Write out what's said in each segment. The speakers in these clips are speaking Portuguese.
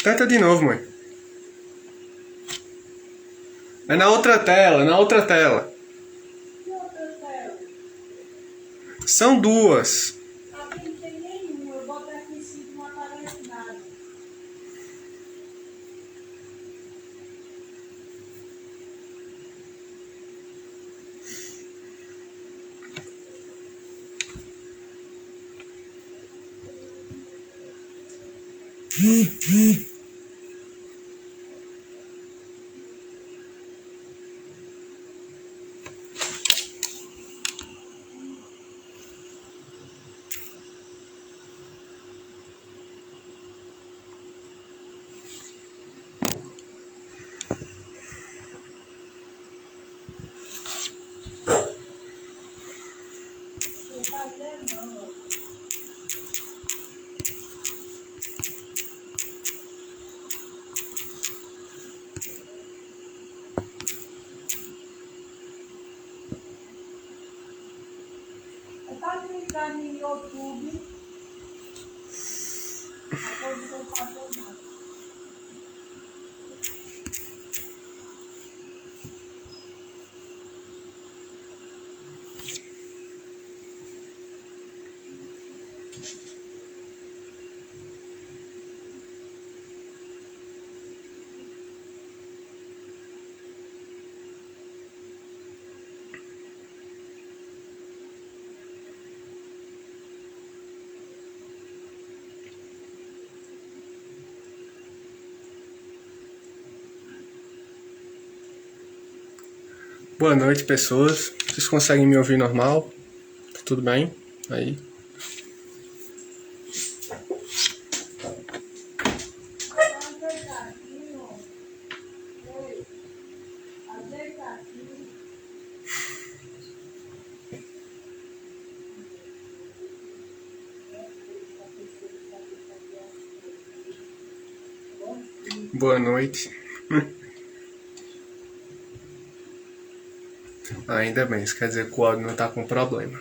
Tenta de novo, mãe. É na outra tela, na outra tela. Que outra tela? São duas. Aqui não tem nenhuma. Eu boto aqui em cima, não aparece nada. Não tá vendo, não. É para clicar no YouTube. Agora não vou fazer nada. Boa noite, pessoas. Vocês conseguem me ouvir normal? Tá tudo bem? Aí. Ajeita aqui, ó. Ei, ajeita aqui. Boa noite. Ainda bem, isso quer dizer que o áudio não tá com problema.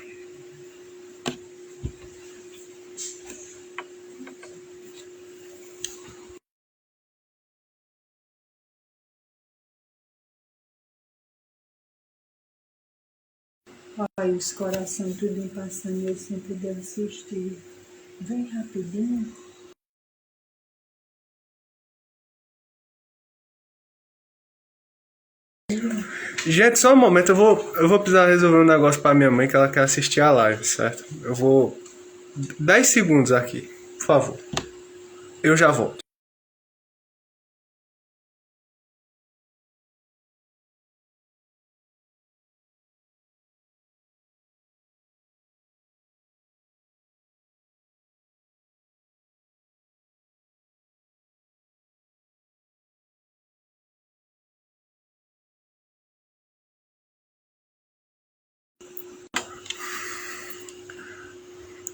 Olha, os corações tudo passando e eu sempre devo assistir. Vem rapidinho. Gente, só um momento, eu vou precisar resolver um negócio pra minha mãe que ela quer assistir a live, certo? Eu vou. 10 segundos aqui, por favor. Eu já volto.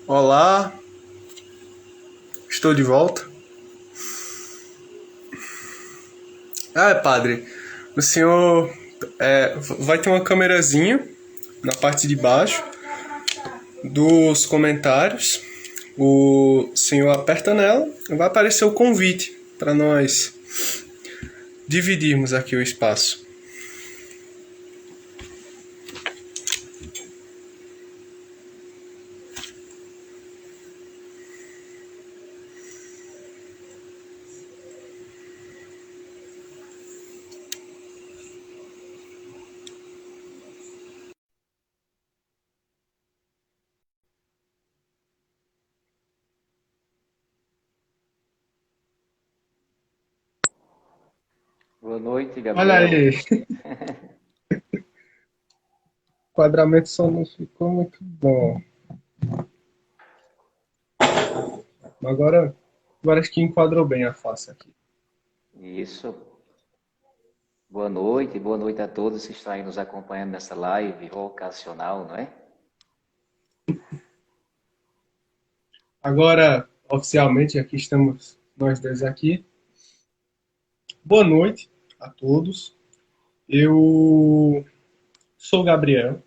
Olá, estou de volta. Ah, padre, o senhor vai ter uma câmerazinha na parte de baixo dos comentários. O senhor aperta nela e vai aparecer o convite para nós dividirmos aqui o espaço. Boa noite, Olha Gabriel. aí, o enquadramento só não ficou muito bom. Agora acho que enquadrou bem a face aqui. Isso. Boa noite a todos que estão aí nos acompanhando nessa live vocacional, não é? Agora, oficialmente, aqui estamos nós dois aqui. Boa noite a todos. Eu sou o Gabriel,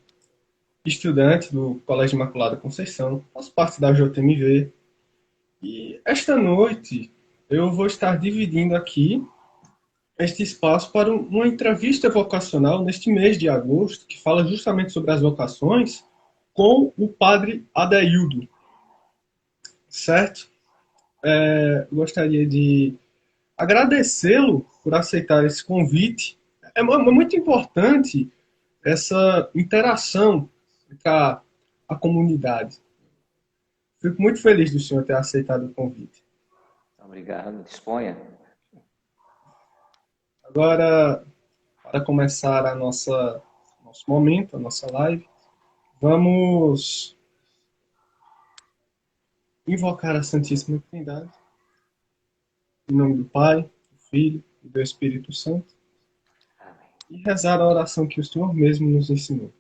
estudante do Colégio Imaculada Conceição, faço parte da JMV. E esta noite eu vou estar dividindo aqui este espaço para uma entrevista vocacional neste mês de agosto, que fala justamente sobre as vocações, com o padre Adeildo, certo? Gostaria de agradecê-lo por aceitar esse convite. É muito importante essa interação com a comunidade. Fico muito feliz do senhor ter aceitado o convite. Obrigado, disponha. Agora, para começar nosso momento, a nossa live, vamos invocar a Santíssima Trindade, em nome do Pai, do Filho e do Espírito Santo, Amém. e rezar a oração que o Senhor mesmo nos ensinou.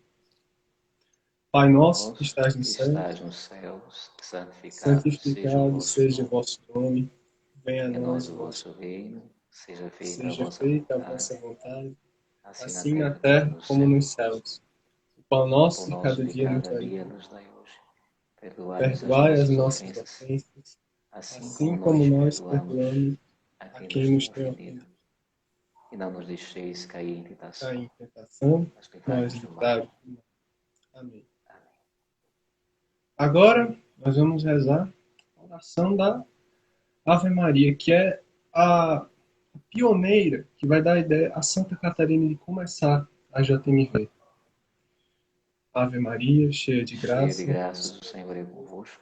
Pai nosso, que Nosso estás no que céu, estás nos céus, santificado seja o santificado vosso seja o nome. vosso nome, venha a Venha a nós nós o o vosso vosso reino, seja feita a seja vossa feita a vontade, vossa vontade, assim na assim na terra como terra no como céu. nos céus. O pão O pão nosso de nosso cada de dia nos cada dai dia hoje. nos dai hoje. Perdoai-nos as Perdoai as nossas nossas ofensas, ofensas, assim assim como como nós nós perdoamos perdoamos a a quem quem nos tem nos tem ofendido. ofendido. E não nos deixeis cair em Cair tentação, em tentação, mas nós livrai-nos do livrai-nos mal. do mal. Amém. Amém. Agora, nós vamos rezar a oração da Ave Maria, que é a pioneira que vai dar a ideia a Santa Catarina de começar a JMV. Ave Maria, cheia de Cheia de graça, graças, o Senhor é convosco.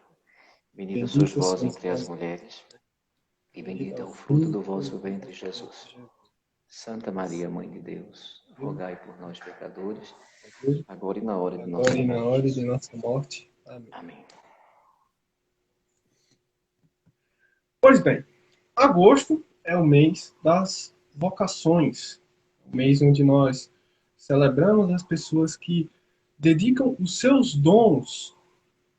Bendita sois bendita vós sois entre as vós, mulheres, e bendito bendito é é o o fruto fruto do do vosso ventre, vosso ventre, Jesus. Jesus. Santa Maria, Mãe de Deus, rogai por nós, pecadores, Deus, agora e na hora de agora nossa e na morte. hora de nossa morte. Amém. Amém. Pois bem, agosto é o mês das vocações, o mês onde nós celebramos as pessoas que dedicam os seus dons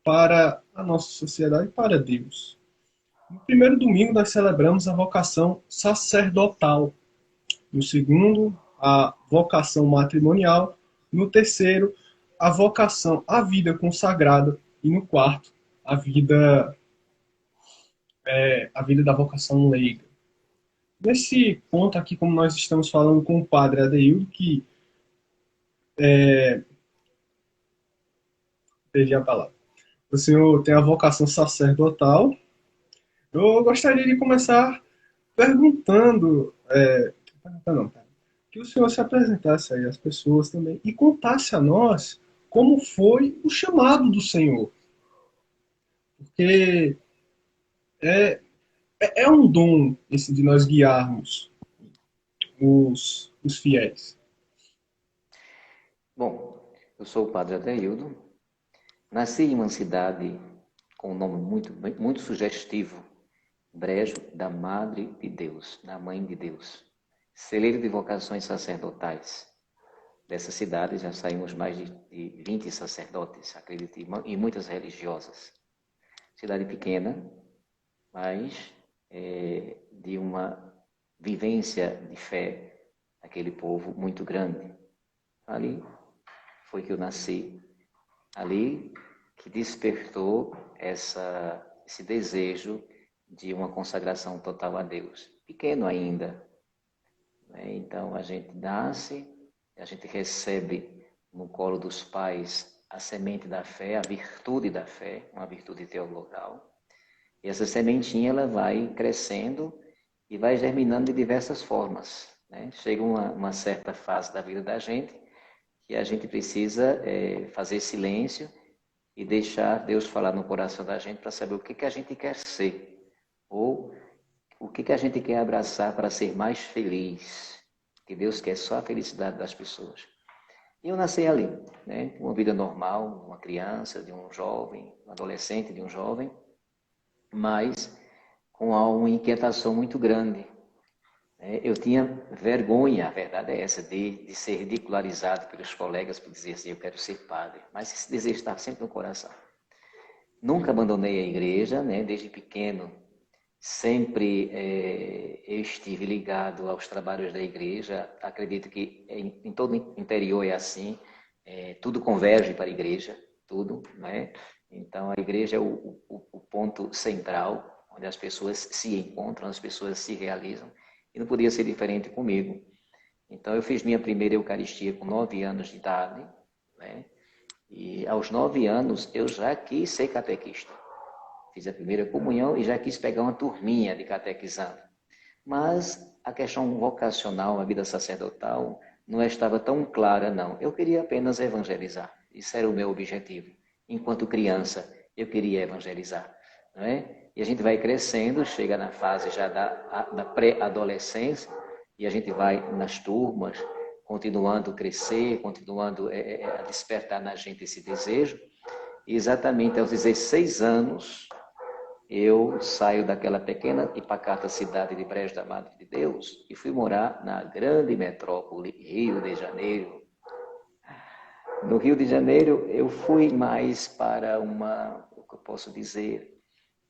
para a nossa sociedade e para Deus. No primeiro domingo, nós celebramos a vocação sacerdotal. No segundo, a vocação matrimonial. No terceiro, a vocação à vida consagrada. E no quarto, a vida da vocação leiga. Nesse ponto aqui, como nós estamos falando com o padre Adeildo, que perdi a palavra. O senhor tem a vocação sacerdotal. Eu gostaria de começar perguntando, não, que o senhor se apresentasse aí às pessoas também e contasse a nós como foi o chamado do Senhor. Porque é, é um dom esse de nós guiarmos os fiéis. Bom, eu sou o padre Adeildo, nasci em uma cidade com um nome muito sugestivo, Brejo da Madre de Deus, da Mãe de Deus, celeiro de vocações sacerdotais. Dessa cidade já saímos mais de 20 sacerdotes, acredito, e muitas religiosas. Cidade pequena, mas de uma vivência de fé, aquele povo muito grande. Ali foi que eu nasci, ali que despertou esse desejo de uma consagração total a Deus. Pequeno ainda, né? Então a gente nasce, a gente recebe no colo dos pais a semente da fé, a virtude da fé, uma virtude teologal. E essa sementinha ela vai crescendo e vai germinando de diversas formas, né? Chega uma certa fase da vida da gente que a gente precisa fazer silêncio e deixar Deus falar no coração da gente para saber o que a gente quer ser ou o que a gente quer abraçar para ser mais feliz. Que Deus quer só a felicidade das pessoas. E eu nasci ali, né? Uma vida normal, uma criança, de um jovem, um adolescente, de um jovem, mas com uma inquietação muito grande. Eu tinha vergonha, a verdade é essa, de ser ridicularizado pelos colegas por dizer assim, eu quero ser padre. Mas esse desejo estava sempre no coração. Nunca abandonei a igreja, né? Desde pequeno, sempre eu estive ligado aos trabalhos da igreja. Acredito que em todo o interior é assim, tudo converge para a igreja, tudo, né? Então a igreja é o ponto central. onde as pessoas se encontram, as pessoas se realizam, e não podia ser diferente comigo. Então, eu fiz minha primeira Eucaristia com 9 anos de idade, né? E aos 9 anos eu já quis ser catequista. Fiz a primeira comunhão e já quis pegar uma turminha de catequizando. Mas a questão vocacional, a vida sacerdotal, não estava tão clara, não. Eu queria apenas evangelizar. Isso era o meu objetivo. Enquanto criança, eu queria evangelizar, não é? E a gente vai crescendo, chega na fase já da pré-adolescência, e a gente vai nas turmas, continuando a crescer, continuando a despertar na gente esse desejo. E exatamente aos 16 anos, eu saio daquela pequena e pacata cidade de Brejo da Madre de Deus e fui morar na grande metrópole Rio de Janeiro. No Rio de Janeiro, eu fui mais para o que eu posso dizer,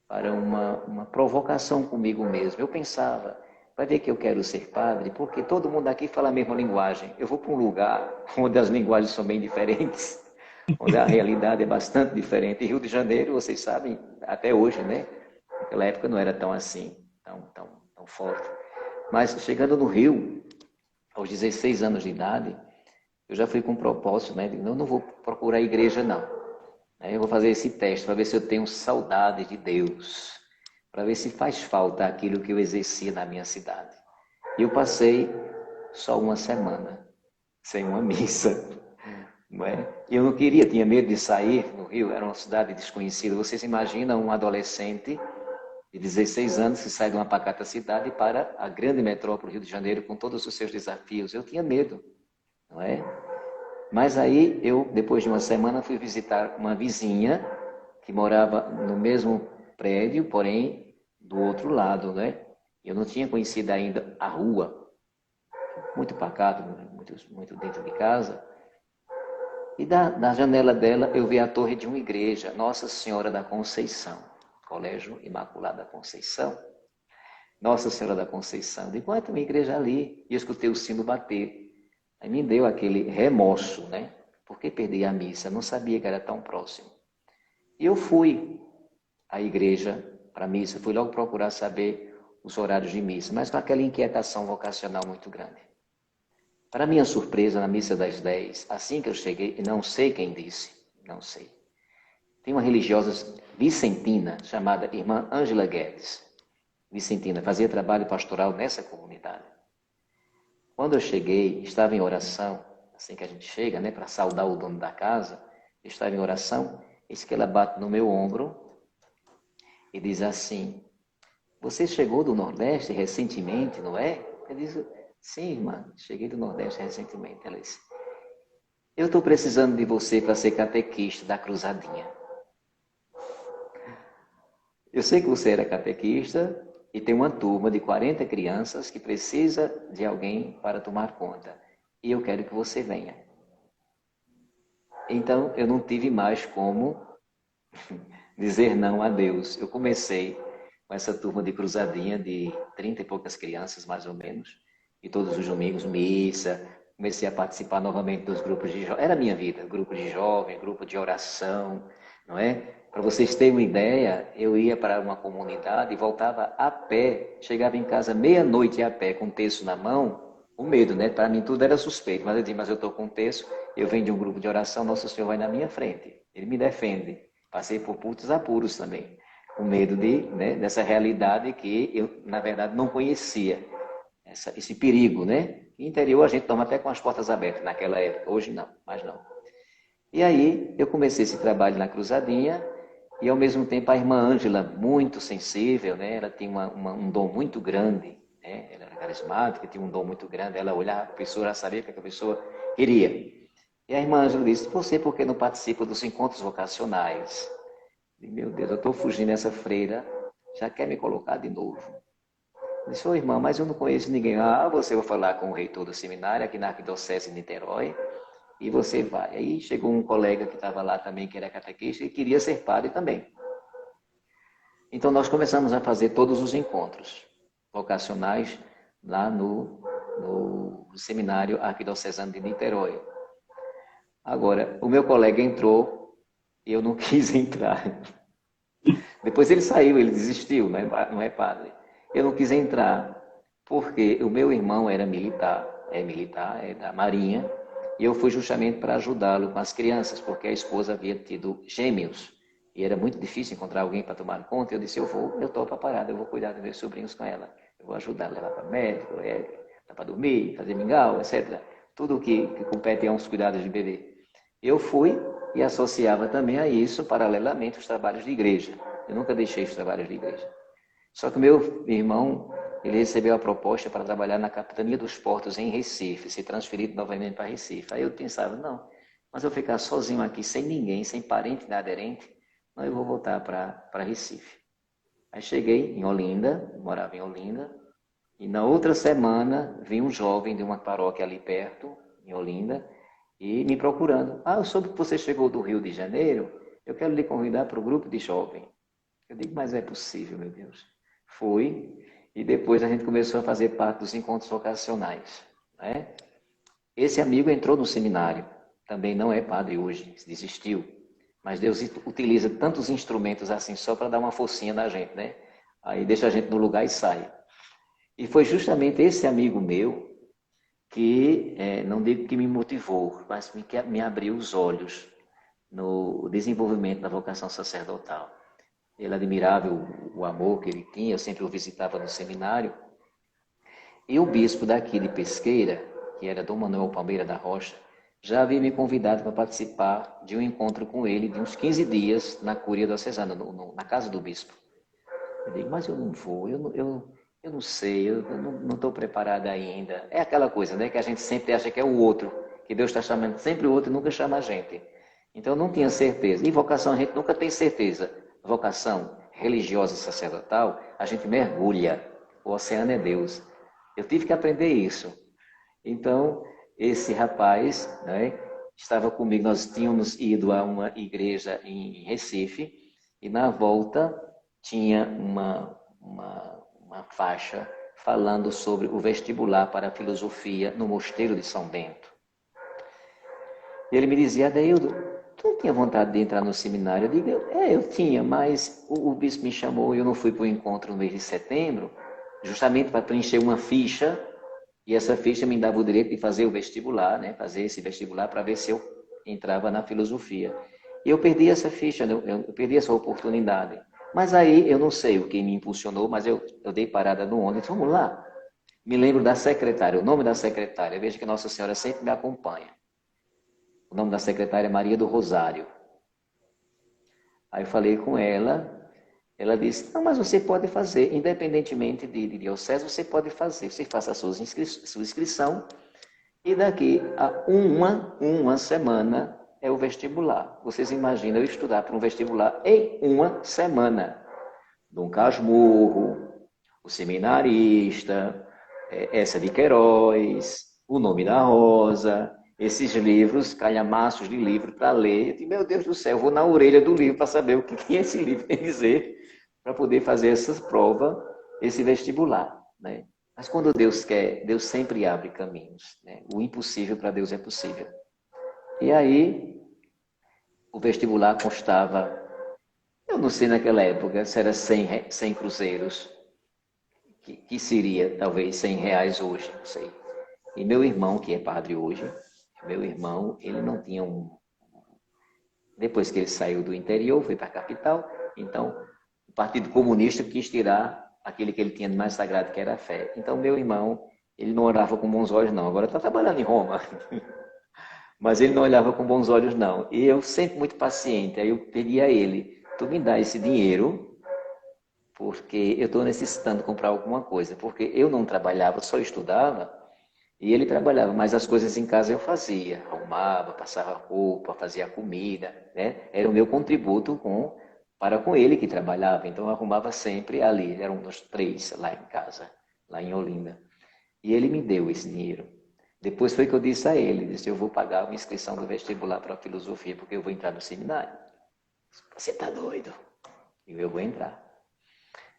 para uma provocação comigo mesmo. Eu pensava, vai ver que eu quero ser padre, porque todo mundo aqui fala a mesma linguagem. Eu vou para um lugar onde as linguagens são bem diferentes, onde a realidade é bastante diferente. E Rio de Janeiro, vocês sabem, até hoje, né? Naquela época não era tão assim, tão forte. Mas chegando no Rio, aos 16 anos de idade, eu já fui com um propósito, né? Eu não vou procurar igreja, não. Eu vou fazer esse teste para ver se eu tenho saudade de Deus, para ver se faz falta aquilo que eu exercia na minha cidade. E eu passei só uma semana sem uma missa. Não é? Eu não queria, tinha medo de sair no Rio, era uma cidade desconhecida. Vocês imaginam um adolescente de 16 anos que sai de uma pacata cidade para a grande metrópole Rio de Janeiro com todos os seus desafios. Eu tinha medo, não é? Mas aí eu, depois de uma semana, fui visitar uma vizinha que morava no mesmo prédio, porém do outro lado, né? Eu não tinha conhecido ainda a rua, muito pacato, muito dentro de casa. E da janela dela eu vi a torre de uma igreja, Nossa Senhora da Conceição, Colégio Imaculada Conceição. Nossa Senhora da Conceição. Digo, tem uma igreja ali. E eu escutei o sino bater. Aí me deu aquele remorso, né? Porque perdi a missa, não sabia que era tão próximo. E eu fui à igreja para a missa, fui logo procurar saber os horários de missa, mas com aquela inquietação vocacional muito grande. Para minha surpresa, na missa das 10, assim que eu cheguei, não sei quem disse, não sei. Tem uma religiosa vicentina chamada Irmã Ângela Guedes. Vicentina, fazia trabalho pastoral nessa comunidade. Quando eu cheguei, estava em oração, assim que a gente chega, né, para saudar o dono da casa, estava em oração, eis que ela bate no meu ombro e diz assim, você chegou do Nordeste recentemente, não é? Eu disse, sim, irmã, cheguei do Nordeste recentemente. Ela disse, eu estou precisando de você para ser catequista da Cruzadinha. Eu sei que você era catequista e tem uma turma de 40 crianças que precisa de alguém para tomar conta. E eu quero que você venha. Então, eu não tive mais como dizer não a Deus. Eu comecei com essa turma de cruzadinha de 30 e poucas crianças, mais ou menos. E todos os domingos, missa. Comecei a participar novamente dos grupos de jovens. Era a minha vida, grupo de jovem, grupo de oração, não é? Para vocês terem uma ideia, eu ia para uma comunidade e voltava a pé. Chegava em casa meia-noite a pé, com um terço na mão. O medo, né? Para mim tudo era suspeito. Mas eu disse, mas eu estou com um terço, eu venho de um grupo de oração, Nosso Senhor vai na minha frente. Ele me defende. Passei por putos apuros também. Com medo dessa realidade que eu, na verdade, não conhecia. Esse perigo, né? No interior a gente toma até com as portas abertas naquela época. Hoje não, mas não. E aí eu comecei esse trabalho na Cruzadinha. E, ao mesmo tempo, a irmã Ângela, muito sensível, né? Ela tinha um dom muito grande, né? Ela era carismática, tinha um dom muito grande. Ela olhava para a pessoa, ela sabia o que a pessoa queria. E a irmã Ângela disse, você por que não participa dos encontros vocacionais? E, meu Deus, eu estou fugindo dessa freira, já quer me colocar de novo. Eu disse, irmã, mas eu não conheço ninguém. Você vai falar com o reitor do seminário, aqui na Arquidiocese de Niterói, e você vai. Aí chegou um colega que estava lá também, que era catequista, e queria ser padre também. Então nós começamos a fazer todos os encontros vocacionais lá no seminário arquidiocesano de Niterói. Agora, o meu colega entrou e eu não quis entrar. Depois ele saiu, ele desistiu, não é padre. Eu não quis entrar, porque o meu irmão era militar, é da Marinha, e eu fui justamente para ajudá-lo com as crianças, porque a esposa havia tido gêmeos, e era muito difícil encontrar alguém para tomar conta. Eu disse, eu topo a parada, eu vou cuidar dos meus sobrinhos com ela. Eu vou ajudar, levar para médico, dar para dormir, fazer mingau, etc. Tudo que compete a uns cuidados de bebê. Eu fui e associava também a isso, paralelamente, os trabalhos de igreja. Eu nunca deixei os trabalhos de igreja. Só que o meu irmão, ele recebeu a proposta para trabalhar na Capitania dos Portos em Recife, ser transferido novamente para Recife. Aí eu pensava, não, mas eu ficar sozinho aqui, sem ninguém, sem parente nem aderente, não, eu vou voltar para Recife. Aí cheguei em Olinda, morava em Olinda, e na outra semana vi um jovem de uma paróquia ali perto, em Olinda, e me procurando. Eu soube que você chegou do Rio de Janeiro, eu quero lhe convidar para o grupo de jovem. Eu digo, mas é possível, meu Deus. Fui, e depois a gente começou a fazer parte dos encontros vocacionais. Né? Esse amigo entrou no seminário, também não é padre hoje, desistiu. Mas Deus utiliza tantos instrumentos assim só para dar uma forcinha na gente, né? Aí deixa a gente no lugar e sai. E foi justamente esse amigo meu que, não digo que me motivou, mas me abriu os olhos no desenvolvimento da vocação sacerdotal. Ele admirava o amor que ele tinha, eu sempre o visitava no seminário. E o bispo daqui de Pesqueira, que era Dom Manuel Palmeira da Rocha, já havia me convidado para participar de um encontro com ele de uns 15 dias na Cúria Diocesana, na casa do bispo. Eu digo, mas eu não vou, eu não sei, eu não estou preparada ainda. É aquela coisa, né, que a gente sempre acha que é o outro, que Deus está chamando sempre o outro e nunca chama a gente. Então eu não tinha certeza. E vocação a gente nunca tem certeza. Vocação religiosa e sacerdotal, a gente mergulha. O oceano é Deus. Eu tive que aprender isso. Então, esse rapaz, né, estava comigo, nós tínhamos ido a uma igreja em Recife, e na volta tinha uma faixa falando sobre o vestibular para a filosofia no Mosteiro de São Bento. E ele me dizia, Adeildo, tu não tinha vontade de entrar no seminário? Eu digo, eu tinha, mas o bispo me chamou e eu não fui para o encontro no mês de setembro, justamente para preencher uma ficha, e essa ficha me dava o direito de fazer o vestibular, né? Fazer esse vestibular para ver se eu entrava na filosofia. E eu perdi essa ficha, eu perdi essa oportunidade. Mas aí, eu não sei o que me impulsionou, mas eu dei parada no ônibus, vamos lá. Me lembro da secretária, o nome da secretária, veja que Nossa Senhora sempre me acompanha. O nome da secretária é Maria do Rosário. Aí eu falei com ela disse, não, mas você pode fazer, independentemente de diocese, você pode fazer, você faça a sua inscrição, e daqui a uma semana é o vestibular. Vocês imaginam eu estudar para um vestibular em uma semana. Dom Casmurro, o Seminarista, essa de Queiroz, O Nome da Rosa, esses livros, calhamaços de livro para ler. Eu disse, meu Deus do céu, eu vou na orelha do livro para saber o que esse livro tem a dizer, para poder fazer essa prova, esse vestibular. Né? Mas quando Deus quer, Deus sempre abre caminhos. Né? O impossível para Deus é possível. E aí, o vestibular constava, eu não sei naquela época, se era 100 cruzeiros, que seria talvez 100 reais hoje, não sei. E meu irmão, que é padre hoje, meu irmão, ele não tinha Depois que ele saiu do interior, foi para a capital, então o Partido Comunista quis tirar aquele que ele tinha de mais sagrado, que era a fé. Então meu irmão, ele não olhava com bons olhos não, agora está trabalhando em Roma, mas ele não olhava com bons olhos não. E eu sempre muito paciente, aí eu pedi a ele, tu me dá esse dinheiro, porque eu estou necessitando comprar alguma coisa, porque eu não trabalhava, só estudava, e ele trabalhava, mas as coisas em casa eu fazia, arrumava, passava roupa, fazia comida, né? Era o meu contributo para com ele que trabalhava, então eu arrumava sempre ali, eram uns 3 lá em casa, lá em Olinda. E ele me deu esse dinheiro. Depois foi que eu disse a ele, disse, eu vou pagar uma inscrição do vestibular para a filosofia, porque eu vou entrar no seminário. Você está doido? E eu vou entrar.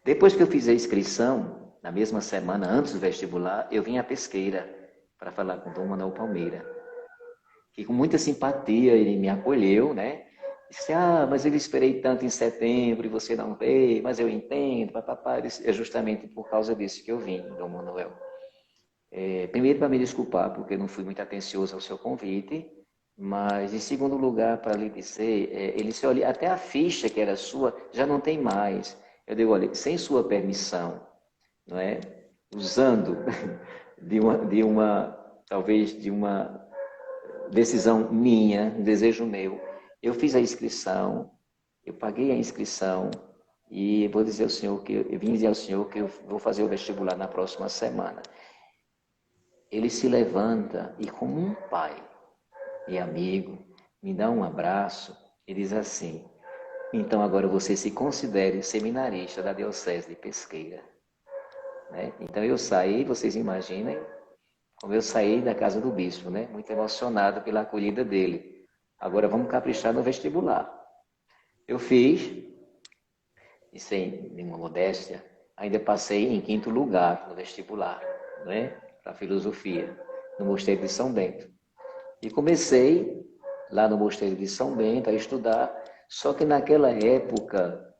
Depois que eu fiz a inscrição, na mesma semana, antes do vestibular, eu vim à Pesqueira para falar com o Dom Manuel Palmeira, que com muita simpatia ele me acolheu, né? Disse, mas eu esperei tanto em setembro e você não veio, mas eu entendo, papapá. É justamente por causa disso que eu vim, Dom Manuel. Primeiro, para me desculpar, porque eu não fui muito atencioso ao seu convite, mas, em segundo lugar, para lhe dizer, ele se olha, até a ficha que era sua já não tem mais. Eu digo, olha, sem sua permissão, não é? Usando talvez de uma decisão minha, um desejo meu, eu fiz a inscrição, eu paguei a inscrição e vou dizer ao senhor eu vim dizer ao senhor que eu vou fazer o vestibular na próxima semana. Ele se levanta e, como um pai e amigo, me dá um abraço e diz assim: então agora você se considere seminarista da Diocese de Pesqueira. Né? Então eu saí, vocês imaginem, como eu saí da casa do bispo, né? Muito emocionado pela acolhida dele. Agora vamos caprichar no vestibular. Eu fiz, e sem nenhuma modéstia, ainda passei em 5º lugar no vestibular, né? Para filosofia, no Mosteiro de São Bento. E comecei lá no Mosteiro de São Bento a estudar, só que naquela época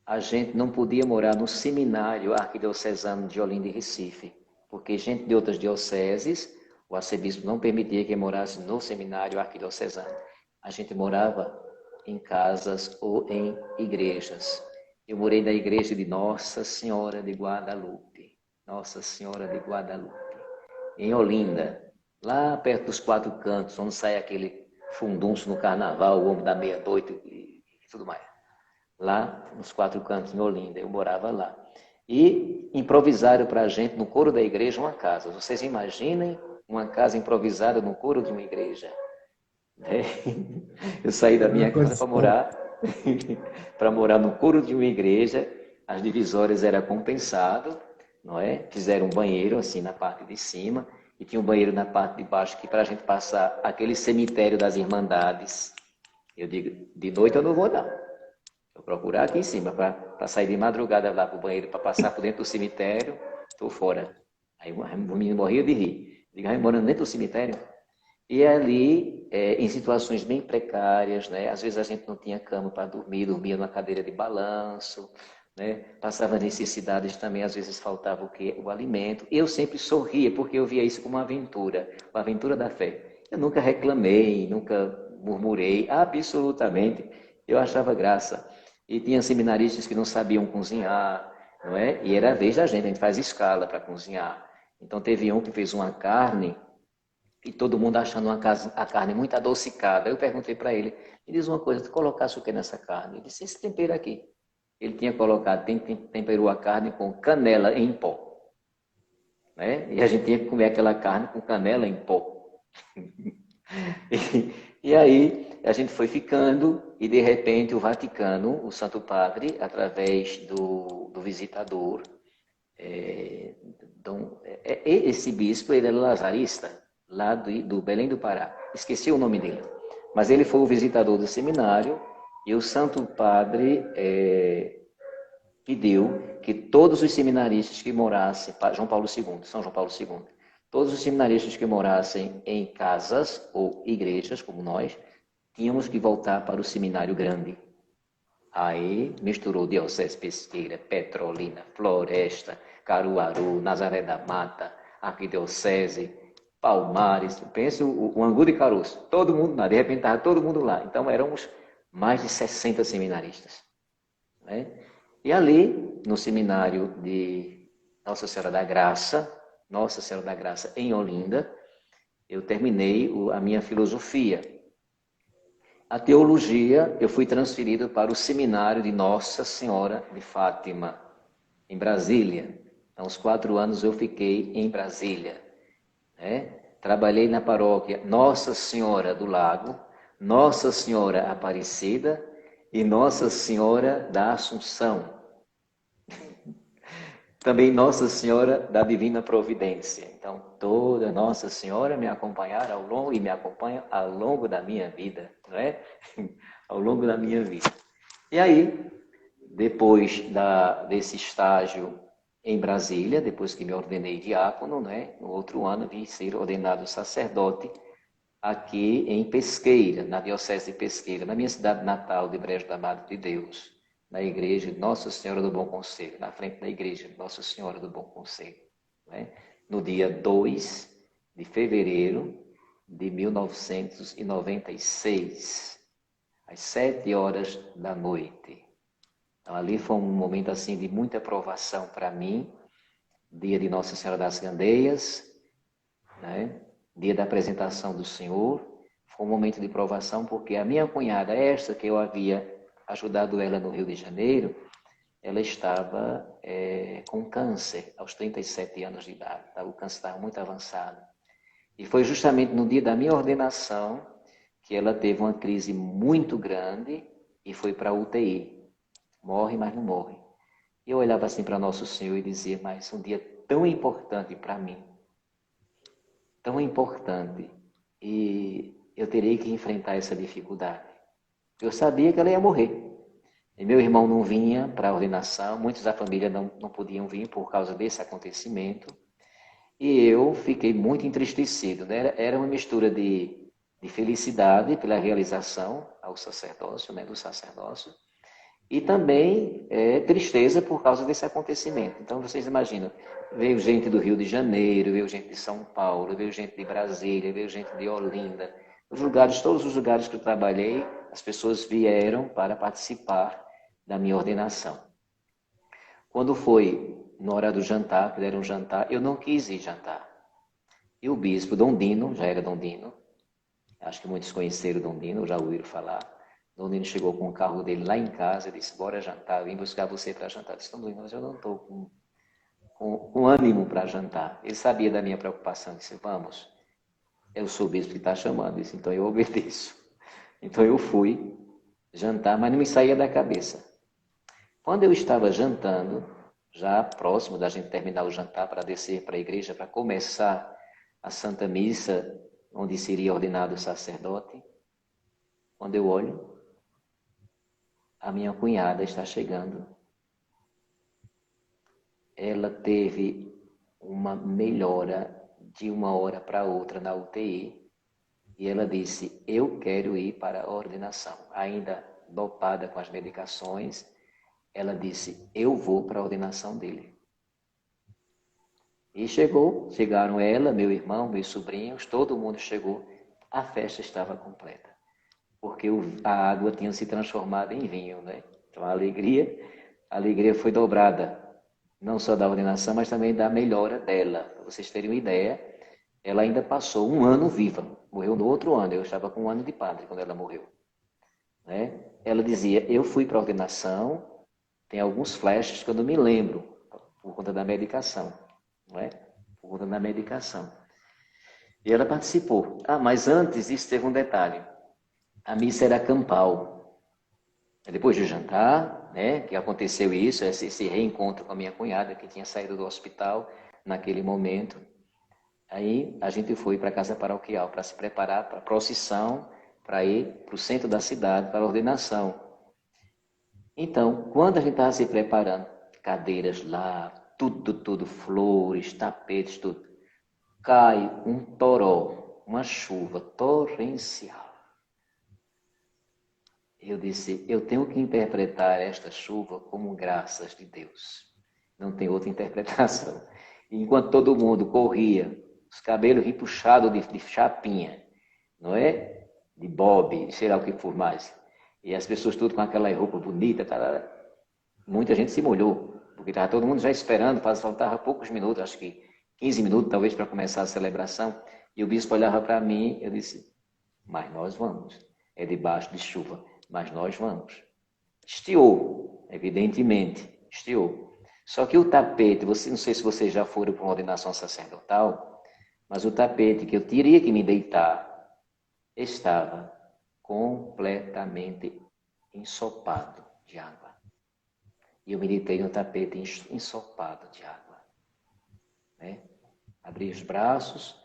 a gente não podia morar no seminário arquidiocesano de Olinda e Recife, porque gente de outras dioceses, o arcebispo não permitia que morasse no seminário arquidiocesano. A gente morava em casas ou em igrejas. Eu morei na igreja de Nossa Senhora de Guadalupe, Nossa Senhora de Guadalupe, em Olinda, lá perto dos 4 cantos, onde sai aquele fundunço no carnaval, o homem da meia-noite e tudo mais. Lá nos 4 cantos, em Olinda, eu morava lá. E improvisaram para a gente, no coro da igreja, uma casa. Vocês imaginem uma casa improvisada no coro de uma igreja. Eu saí da minha casa para morar no coro de uma igreja. As divisórias eram compensadas, não é? Fizeram um banheiro assim na parte de cima e tinha um banheiro na parte de baixo que para a gente passar aquele cemitério das Irmandades. Eu digo, de noite eu não vou não. Vou procurar aqui em cima para sair de madrugada lá para o banheiro para passar por dentro do cemitério. Estou fora. Aí o menino morria de rir. Digo, morando dentro do cemitério. E ali, em situações bem precárias, né? Às vezes a gente não tinha cama para dormir, dormia numa cadeira de balanço, né? Passava necessidades também, às vezes faltava o quê? O alimento. Eu sempre sorria, porque eu via isso como uma aventura da fé. Eu nunca reclamei, nunca murmurei, absolutamente. Eu achava graça. E tinha seminaristas que não sabiam cozinhar, não é? E era a vez da gente, a gente faz escala para cozinhar. Então teve um que fez uma carne e todo mundo achando a carne muito adocicada. Eu perguntei para ele, me diz uma coisa, tu colocasse o que nessa carne? Ele disse, esse tempero aqui. Ele tinha colocado, temperou a carne com canela em pó. Né? E a gente tinha que comer aquela carne com canela em pó. E aí a gente foi ficando e de repente o Vaticano, o Santo Padre, através do visitador, esse bispo, ele era lazarista, lá do Belém do Pará. Esqueci o nome dele. Mas ele foi o visitador do seminário e o Santo Padre pediu que todos os seminaristas que morassem, São João Paulo II, todos os seminaristas que morassem em casas ou igrejas, como nós, tínhamos que voltar para o seminário grande. Aí misturou Diocese Pesqueira, Petrolina, Floresta, Caruaru, Nazaré da Mata, Arquidiocese, Palmares, pense o Angu de Caroço, todo mundo lá, de repente estava todo mundo lá. Então éramos mais de 60 seminaristas. Né? E ali, no seminário de Nossa Senhora da Graça em Olinda, eu terminei a minha filosofia. A teologia, eu fui transferido para o seminário de Nossa Senhora de Fátima, em Brasília. Então, os 4 anos eu fiquei em Brasília. Né? Trabalhei na paróquia Nossa Senhora do Lago, Nossa Senhora Aparecida e Nossa Senhora da Assunção. Também Nossa Senhora da Divina Providência. Então, toda Nossa Senhora me acompanhar e me acompanha ao longo da minha vida, não é? Ao longo da minha vida. E aí, depois desse estágio em Brasília, depois que me ordenei diácono, né? No outro ano vim ser ordenado sacerdote aqui em Pesqueira, na Diocese de Pesqueira, na minha cidade natal de Brejo da Madre de Deus, na igreja de Nossa Senhora do Bom Conselho, na frente da igreja de Nossa Senhora do Bom Conselho, né? No dia 2 de fevereiro de 1996, às 7 horas da noite. Então, ali foi um momento assim de muita provação para mim, dia de Nossa Senhora das Candeias, né? Dia da apresentação do Senhor. Foi um momento de provação porque a minha cunhada, esta que eu havia ajudado ela no Rio de Janeiro, ela estava com câncer aos 37 anos de idade. O câncer estava muito avançado. E foi justamente no dia da minha ordenação que ela teve uma crise muito grande e foi para a UTI. Morre, mas não morre. E eu olhava assim para Nosso Senhor e dizia, mas um dia tão importante para mim, tão importante, e eu terei que enfrentar essa dificuldade. Eu sabia que ela ia morrer. E meu irmão não vinha para a ordenação, muitos da família não podiam vir por causa desse acontecimento. E eu fiquei muito entristecido, né? Era uma mistura de felicidade pela realização ao sacerdócio, né? Do sacerdócio, e também tristeza por causa desse acontecimento. Então vocês imaginam, veio gente do Rio de Janeiro, veio gente de São Paulo, veio gente de Brasília, veio gente de Olinda, todos os lugares que eu trabalhei, as pessoas vieram para participar da minha ordenação. Quando foi na hora do jantar, que deram um jantar, eu não quis ir jantar. E o bispo Dom Dino, já era Dom Dino, acho que muitos conheceram Dom Dino, já ouviram falar. Dom Dino chegou com o carro dele lá em casa e disse, bora jantar, eu vim buscar você para jantar. Eu disse, Dom Dino, mas eu não estou com ânimo para jantar. Ele sabia da minha preocupação, disse, vamos, eu sou o bispo que está chamando, disse, então eu obedeço. Então eu fui jantar, mas não me saía da cabeça. Quando eu estava jantando, já próximo da gente terminar o jantar para descer para a igreja, para começar a Santa Missa, onde seria ordenado o sacerdote, quando eu olho, a minha cunhada está chegando. Ela teve uma melhora de uma hora para outra na UTI e ela disse, eu quero ir para a ordenação. Ainda dopada com as medicações, ela disse, eu vou para a ordenação dele. E chegaram ela, meu irmão, meus sobrinhos, todo mundo chegou. A festa estava completa, porque a água tinha se transformado em vinho, né? Então a alegria foi dobrada, não só da ordenação, mas também da melhora dela. Para vocês terem uma ideia, ela ainda passou um ano viva, morreu no outro ano, eu estava com 1 ano de padre quando ela morreu. Né? Ela dizia, eu fui para a ordenação, tem alguns flashes que eu não me lembro, por conta da medicação, não é? Por conta da medicação. E ela participou. Mas antes disso teve um detalhe. A missa era campal. Depois do jantar, né, que aconteceu isso, esse reencontro com a minha cunhada, que tinha saído do hospital naquele momento. Aí a gente foi para a casa paroquial para se preparar para a procissão, para ir para o centro da cidade, para a ordenação. Então, quando a gente estava se preparando, cadeiras lá, tudo, flores, tapetes, tudo, cai um toró, uma chuva torrencial. Eu disse, eu tenho que interpretar esta chuva como graças de Deus. Não tem outra interpretação. Enquanto todo mundo corria, os cabelos repuxados de chapinha, não é? De bob, sei lá o que for mais. E as pessoas tudo com aquela roupa bonita, muita gente se molhou, porque estava todo mundo já esperando, faltava poucos minutos, acho que 15 minutos talvez para começar a celebração. E o bispo olhava para mim, eu disse, mas nós vamos. É debaixo de chuva, mas nós vamos. Estiou, evidentemente, estiou. Só que o tapete, não sei se vocês já foram para uma ordenação sacerdotal, mas o tapete que eu teria que me deitar estava completamente ensopado de água. E eu me deitei no tapete ensopado de água. Né? Abri os braços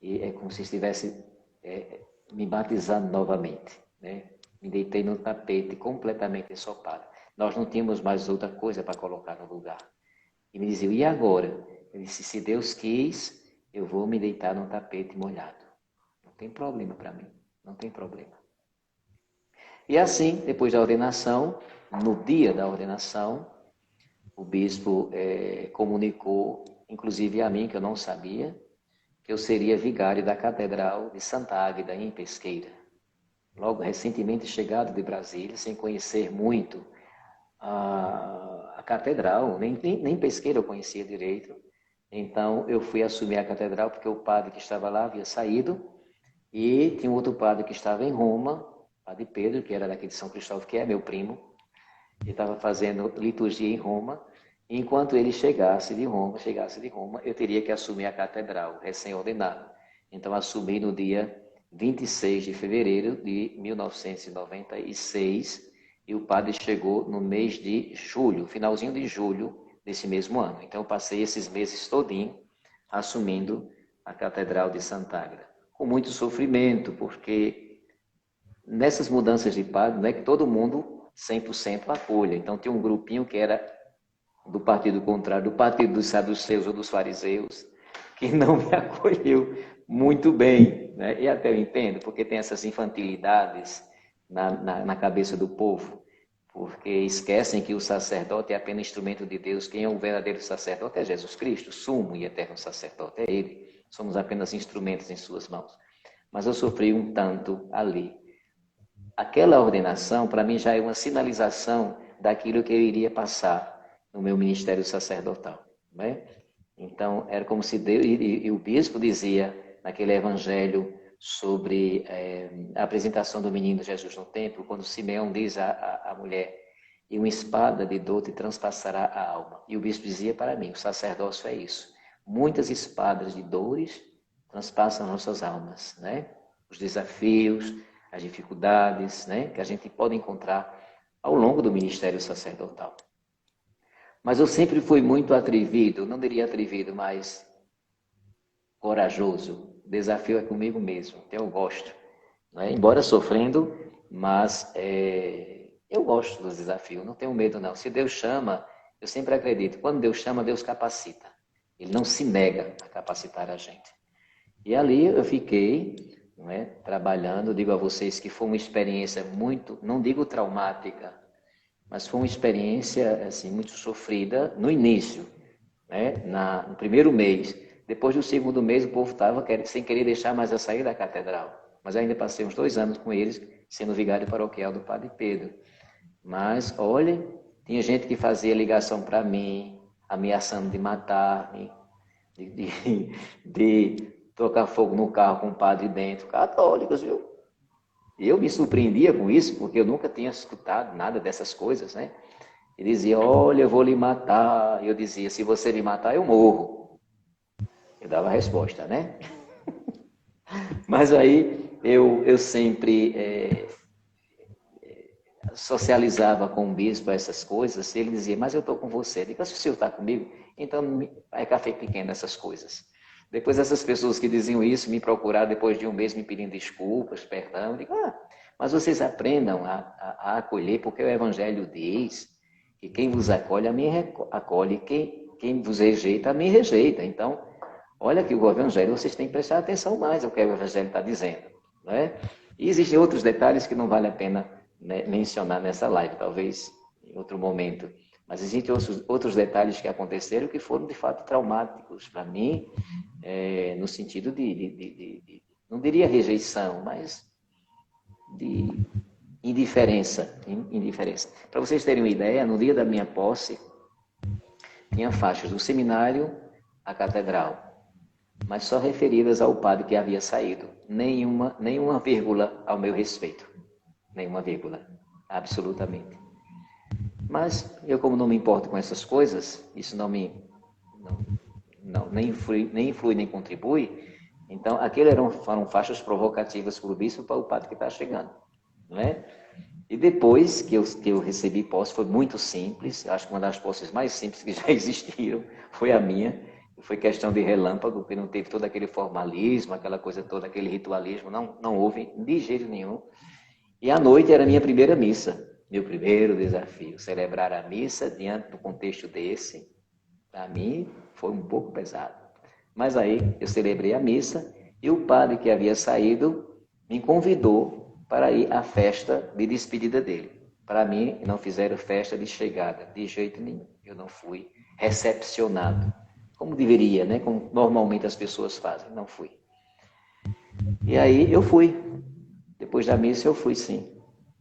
e é como se estivesse me batizando novamente. Né? Me deitei no tapete completamente ensopado. Nós não tínhamos mais outra coisa para colocar no lugar. E me diziam, e agora? Eu disse, se Deus quis, eu vou me deitar no tapete molhado. No Não tem problema para mim, não tem problema. E assim, depois da ordenação, no dia da ordenação, o bispo comunicou, inclusive a mim, que eu não sabia, que eu seria vigário da Catedral de Santa Águeda, em Pesqueira. Logo, recentemente chegado de Brasília, sem conhecer muito a catedral, nem Pesqueira eu conhecia direito. Então, eu fui assumir a catedral porque o padre que estava lá havia saído e tinha um outro padre que estava em Roma, padre Pedro, que era daqui de São Cristóvão, que é meu primo, e estava fazendo liturgia em Roma. E enquanto ele chegasse de Roma, eu teria que assumir a catedral, recém-ordenado. Então, assumi no dia 26 de fevereiro de 1996, e o padre chegou no mês de julho, finalzinho de julho desse mesmo ano. Então, eu passei esses meses todinho assumindo a Catedral de Santa Águeda. Com muito sofrimento, porque nessas mudanças de padre, não é que todo mundo 100% acolha. Então, tinha um grupinho que era do partido contrário, do partido dos saduceus ou dos fariseus, que não me acolheu muito bem, né? E até eu entendo, porque tem essas infantilidades na cabeça do povo, porque esquecem que o sacerdote é apenas instrumento de Deus. Quem é o verdadeiro sacerdote é Jesus Cristo, sumo e eterno sacerdote, é Ele. Somos apenas instrumentos em suas mãos. Mas eu sofri um tanto ali. Aquela ordenação, para mim, já é uma sinalização daquilo que eu iria passar no meu ministério sacerdotal, né? Então, era como se Deus, e o bispo dizia naquele evangelho sobre a apresentação do menino Jesus no templo, quando Simeão diz à mulher, e uma espada de dor te transpassará a alma. E o bispo dizia para mim, o sacerdócio é isso. Muitas espadas de dores transpassam nossas almas, né? Os desafios, as dificuldades, né, que a gente pode encontrar ao longo do ministério sacerdotal. Mas eu sempre fui muito atrevido, não diria atrevido, mas corajoso. O desafio é comigo mesmo, então eu gosto. Né? Embora sofrendo, mas eu gosto dos desafios, não tenho medo não. Se Deus chama, eu sempre acredito, quando Deus chama, Deus capacita. Ele não se nega a capacitar a gente. E ali eu fiquei, não é, trabalhando, digo a vocês que foi uma experiência muito, não digo traumática, mas foi uma experiência assim, muito sofrida no início, né? No primeiro mês. Depois do segundo mês, o povo estava sem querer deixar mais eu sair da catedral. Mas eu ainda passei uns 2 anos com eles, sendo vigário paroquial do Padre Pedro. Mas, olha, tinha gente que fazia ligação para mim, ameaçando de matar-me, de tocar fogo no carro com o padre dentro. Católicos, viu? Eu me surpreendia com isso, porque eu nunca tinha escutado nada dessas coisas, né? E dizia, olha, eu vou lhe matar. E eu dizia, se você me matar, eu morro. Eu dava a resposta, né? Mas aí eu sempre socializava com o bispo essas coisas. Ele dizia, mas eu estou com você. Eu digo, se o senhor está comigo, então é café pequeno essas coisas. Depois essas pessoas que diziam isso me procuraram depois de um mês me pedindo desculpas, perdão. Eu digo, mas vocês aprendam a acolher, porque o Evangelho diz que quem vos acolhe, a mim acolhe, quem vos rejeita, a mim rejeita. Então, olha que o Evangelho, vocês têm que prestar atenção mais ao que o Evangelho está dizendo. Né? E existem outros detalhes que não vale a pena, né, mencionar nessa live, talvez em outro momento. Mas existem outros detalhes que aconteceram que foram, de fato, traumáticos para mim, no sentido não diria rejeição, mas de indiferença. Para vocês terem uma ideia, no dia da minha posse, tinha faixas do seminário à catedral, mas só referidas ao padre que havia saído. Nenhuma vírgula ao meu respeito. Nenhuma vírgula. Absolutamente. Mas eu, como não me importo com essas coisas, isso nem influi nem contribui, então aquelas foram faixas provocativas para o bispo, para o padre que está chegando. Não é? E depois que eu recebi posse, foi muito simples, acho que uma das posses mais simples que já existiram foi a minha, foi questão de relâmpago, porque não teve todo aquele formalismo, aquela coisa toda, aquele ritualismo, não houve de jeito nenhum. E à noite era a minha primeira missa. Meu primeiro desafio, celebrar a missa diante do contexto desse, para mim foi um pouco pesado. Mas aí eu celebrei a missa E o padre que havia saído me convidou para ir à festa de despedida dele. Para mim, não fizeram festa de chegada, de jeito nenhum. Eu não fui recepcionado, como deveria, né? Como normalmente as pessoas fazem. Não fui. E aí eu fui. Depois da missa eu fui, sim.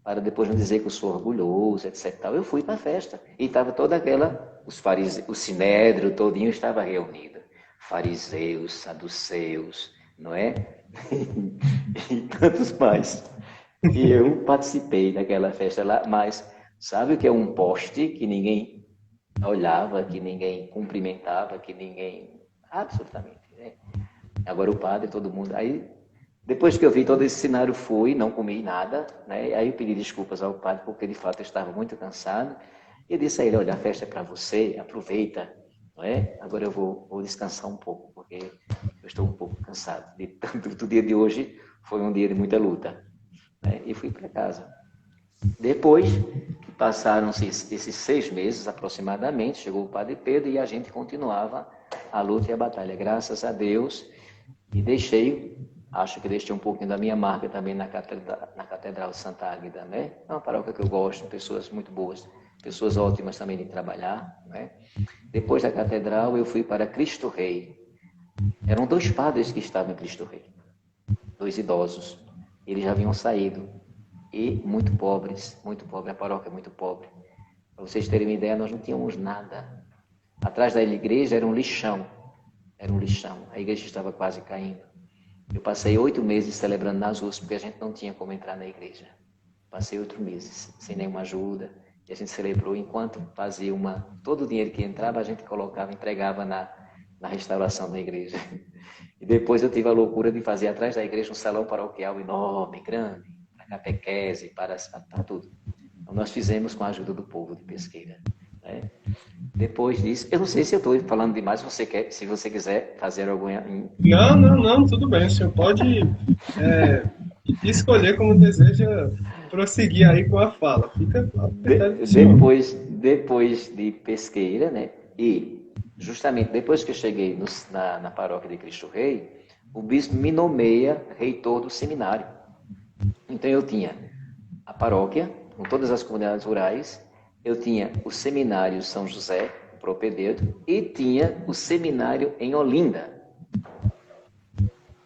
Para depois não dizer que eu sou orgulhoso, etc. Eu fui para a festa. E estava toda aquela... o sinédrio todinho estava reunido. Fariseus, saduceus, não é? E tantos mais. E eu participei daquela festa lá, mas sabe o que é um poste que ninguém olhava, que ninguém cumprimentava, que ninguém... Absolutamente, né? Agora o padre, todo mundo... Aí, depois que eu vi todo esse cenário, fui, não comi nada, né? Aí eu pedi desculpas ao padre, porque de fato eu estava muito cansado. E eu disse a ele, olha, a festa é para você, aproveita, não é? Agora eu vou descansar um pouco, porque eu estou um pouco cansado. De tanto, o dia de hoje foi um dia de muita luta, né? E fui para casa. Depois que passaram-se esses 6 meses aproximadamente, chegou o padre Pedro e a gente continuava a luta e a batalha. Graças a Deus, e acho que deixei um pouquinho da minha marca também na Catedral de Santa Águeda, né? É uma paróquia que eu gosto, pessoas muito boas, pessoas ótimas também de trabalhar, né? Depois da Catedral, eu fui para Cristo Rei. Eram 2 padres que estavam em Cristo Rei, 2 idosos. Eles já haviam saído e muito pobres, a paróquia é muito pobre. Para vocês terem uma ideia, nós não tínhamos nada. Atrás da igreja era um lixão, a igreja estava quase caindo. Eu passei 8 meses celebrando nas ruas, porque a gente não tinha como entrar na igreja. Passei 8 meses, sem nenhuma ajuda, e a gente celebrou enquanto fazia todo o dinheiro que entrava, a gente colocava, entregava na restauração da igreja. E depois eu tive a loucura de fazer atrás da igreja um salão paroquial enorme, grande, para catequese, para tudo. Então nós fizemos com a ajuda do povo de Pesqueira, né? Depois disso, eu não sei se eu estou falando demais, se você quiser fazer alguma... Não, tudo bem. O senhor pode escolher como deseja prosseguir aí com a fala. Fica à vontade do senhor. Depois de Pesqueira, né? E justamente depois que eu cheguei na paróquia de Cristo Rei, o bispo me nomeia reitor do seminário. Então eu tinha a paróquia, com todas as comunidades rurais, eu tinha o seminário São José, o propedêutico, e tinha o seminário em Olinda.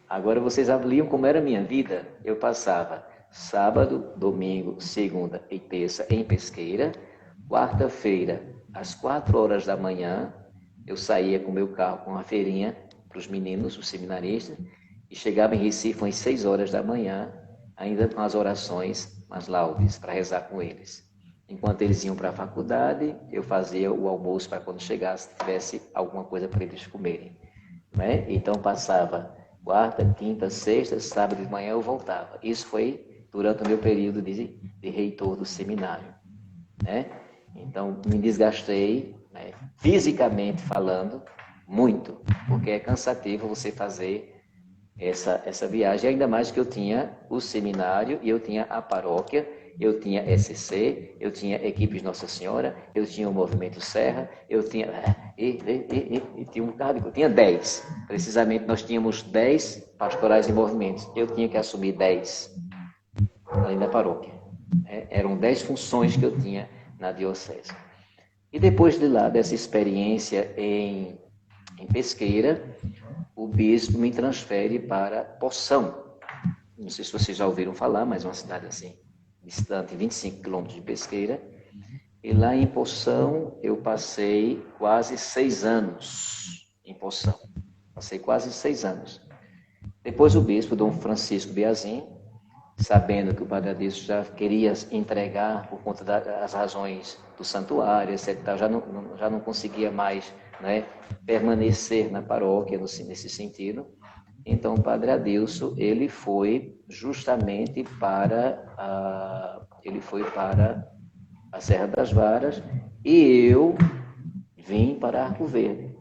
Agora vocês avaliam como era a minha vida. Eu passava sábado, domingo, segunda e terça em Pesqueira. Quarta-feira, às 4 horas da manhã, eu saía com meu carro com uma feirinha para os meninos, os seminaristas, e chegava em Recife às 6 horas da manhã, ainda com as orações, as laudes, para rezar com eles. Enquanto eles iam para a faculdade, eu fazia o almoço para quando chegasse, tivesse alguma coisa para eles comerem, né? Então passava quarta, quinta, sexta, sábado de manhã eu voltava. Isso foi durante o meu período de reitor do seminário, né? Então me desgastei, né, fisicamente falando, muito, porque é cansativo você fazer essa viagem, ainda mais que eu tinha o seminário e eu tinha a paróquia, eu tinha SC, eu tinha equipes Nossa Senhora, eu tinha o Movimento Serra, eu tinha... tinha um bocado, eu tinha 10. Precisamente, nós tínhamos 10 pastorais em movimentos. Eu tinha que assumir 10, além da paróquia. Eram 10 funções que eu tinha na diocese. E depois de lá, dessa experiência em Pesqueira, o bispo me transfere para Poção. Não sei se vocês já ouviram falar, mas é uma cidade assim, distante, 25 quilômetros de Pesqueira. E lá em Poção, eu passei quase 6 anos em Poção. Passei quase 6 anos. Depois o bispo, Dom Francisco Biazin, sabendo que o padre Adilson já queria entregar por conta das razões do santuário, etc., já não conseguia mais, né, permanecer na paróquia nesse sentido. Então o padre Adilson, ele foi justamente para a Serra das Varas e eu vim para Arco Verde.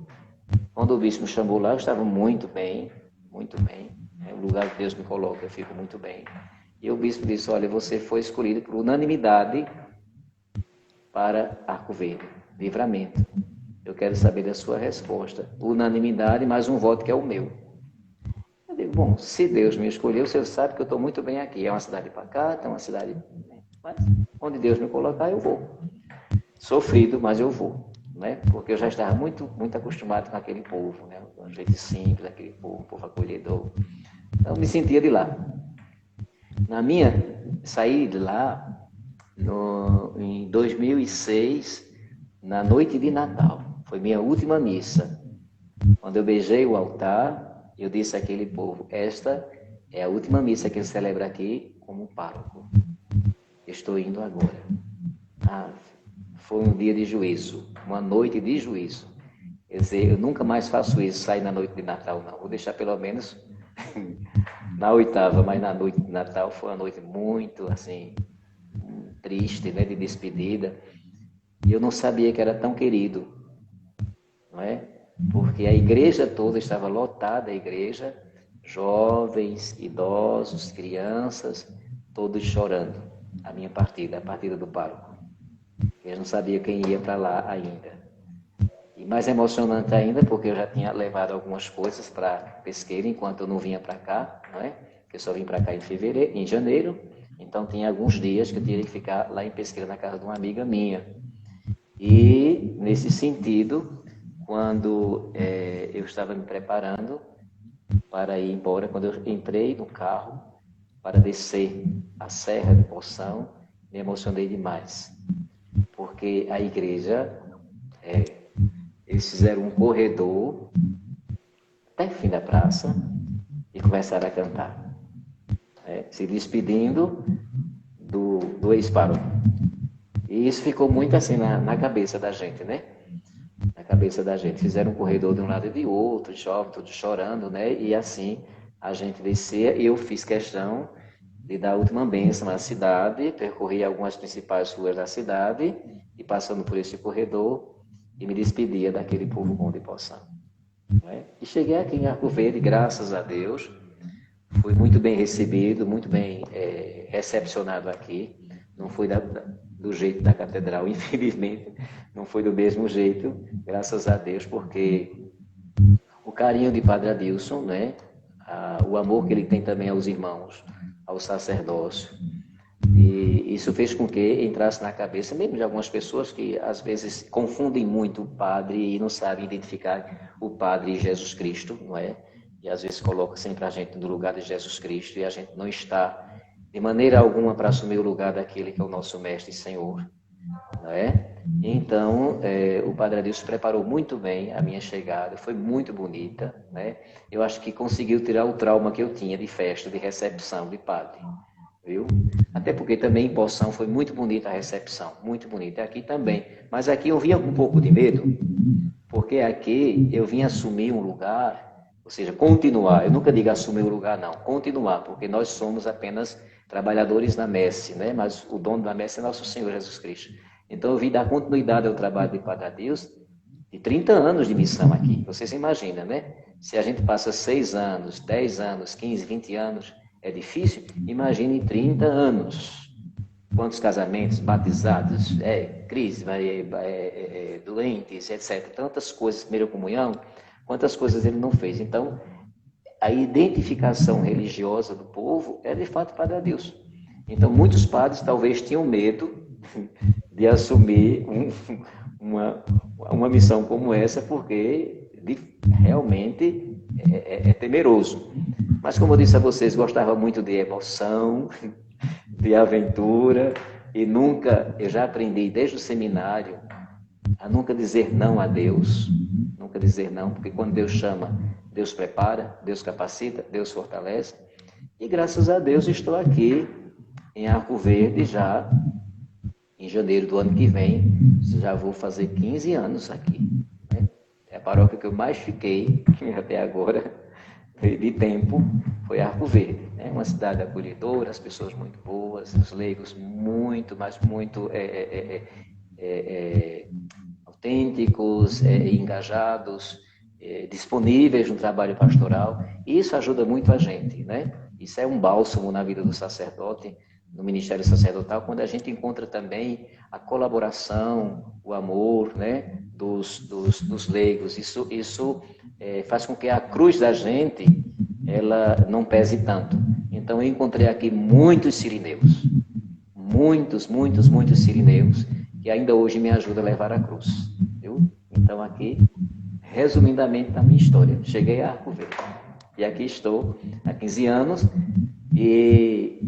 Quando o bispo me chamou lá, eu estava muito bem, muito bem. É o lugar que Deus me coloca, eu fico muito bem. E o bispo disse, olha, você foi escolhido por unanimidade para Arco Verde, Livramento. Eu quero saber da sua resposta. Unanimidade, mais um voto que é o meu. Eu digo, bom, se Deus me escolheu, você sabe que eu estou muito bem aqui. É uma cidade pacata, é uma cidade... Mas onde Deus me colocar, eu vou. Sofrido, mas eu vou. Né? Porque eu já estava muito, muito acostumado com aquele povo, né? Um jeito simples, aquele povo, um povo acolhedor. Então, eu me sentia de lá. Saí de lá em 2006, na noite de Natal. Foi minha última missa. Quando eu beijei o altar, eu disse àquele povo, esta é a última missa que ele celebra aqui como pároco. Estou indo agora. Foi um dia de juízo, uma noite de juízo. Quer dizer, eu nunca mais faço isso, sair na noite de Natal, não. Vou deixar pelo menos na 8ª, mas na noite de Natal foi uma noite muito, assim, triste, né, de despedida. E eu não sabia que era tão querido, não é? Porque a igreja toda estava lotada, a igreja, jovens, idosos, crianças, todos chorando. A minha partida, a partida do pároco. Eu não sabia quem ia para lá ainda. E mais emocionante ainda, porque eu já tinha levado algumas coisas para Pesqueira, enquanto eu não vinha para cá, não é? Eu só vim para cá em janeiro, então tinha alguns dias que eu tinha que ficar lá em Pesqueira, na casa de uma amiga minha. E, nesse sentido, quando eu estava me preparando para ir embora, quando eu entrei no carro para descer a Serra de Poção, me emocionei demais. Porque a igreja, eles fizeram um corredor até o fim da praça e começaram a cantar, se despedindo do ex-pároco. E isso ficou muito assim na cabeça da gente, né? Na cabeça da gente. Fizeram um corredor de um lado e de outro, jovem, todos chorando, né? E assim a gente descia. Eu fiz questão de dar a última bênção à cidade, percorri algumas principais ruas da cidade e passando por esse corredor e me despedia daquele povo bom de Poção. E cheguei aqui em Arco Verde, graças a Deus, fui muito bem recebido, muito bem recepcionado aqui. Não foi do jeito da catedral, infelizmente, não foi do mesmo jeito, graças a Deus, porque o carinho de Padre Adilson, né? O amor que ele tem também aos irmãos, ao sacerdócio, e isso fez com que entrasse na cabeça, mesmo de algumas pessoas que às vezes confundem muito o padre e não sabem identificar o padre e Jesus Cristo, não é? E às vezes coloca sempre a gente no lugar de Jesus Cristo e a gente não está de maneira alguma para assumir o lugar daquele que é o nosso mestre e Senhor, não é? Então, o Padre Adilson preparou muito bem a minha chegada, foi muito bonita, né? Eu acho que conseguiu tirar o trauma que eu tinha de festa, de recepção de padre, viu? Até porque também em Poção foi muito bonita a recepção, muito bonita, aqui também. Mas aqui eu vinha com um pouco de medo, porque aqui eu vim assumir um lugar, ou seja, continuar, eu nunca digo assumir o lugar não, continuar, porque nós somos apenas trabalhadores na messe, né? Mas o dono da messe é nosso Senhor Jesus Cristo. Então eu vim dar continuidade ao trabalho de Padre Adilson, de 30 anos de missão aqui. Vocês imaginam, né? Se a gente passa 6 anos, 10 anos, 15, 20 anos, é difícil? Imagine 30 anos. Quantos casamentos, batizados, crise, doentes, etc. Tantas coisas, primeira comunhão, quantas coisas ele não fez. Então, a identificação religiosa do povo é de fato Padre Adilson. Então, muitos padres talvez tinham medo de assumir uma missão como essa, porque realmente é temeroso. Mas, como eu disse a vocês, gostava muito de emoção, de aventura, e eu já aprendi desde o seminário a nunca dizer não a Deus, nunca dizer não, porque quando Deus chama, Deus prepara, Deus capacita, Deus fortalece. E graças a Deus estou aqui em Arco Verde já em janeiro do ano que vem. Já vou fazer 15 anos aqui, né? É a paróquia que eu mais fiquei até agora de tempo, foi Arco Verde, né? Uma cidade acolhedora, as pessoas muito boas, os leigos muito, mas muito autênticos, engajados, disponíveis no trabalho pastoral. E isso ajuda muito a gente, né? Isso é um bálsamo na vida do sacerdote, no ministério sacerdotal, quando a gente encontra também a colaboração, o amor, né, dos leigos. Isso faz com que a cruz da gente ela não pese tanto. Então eu encontrei aqui muitos sirineus, muitos sirineus, que ainda hoje me ajudam a levar a cruz, viu? Então aqui, resumidamente, na minha história, cheguei a Arco Verde, e aqui estou há 15 anos, e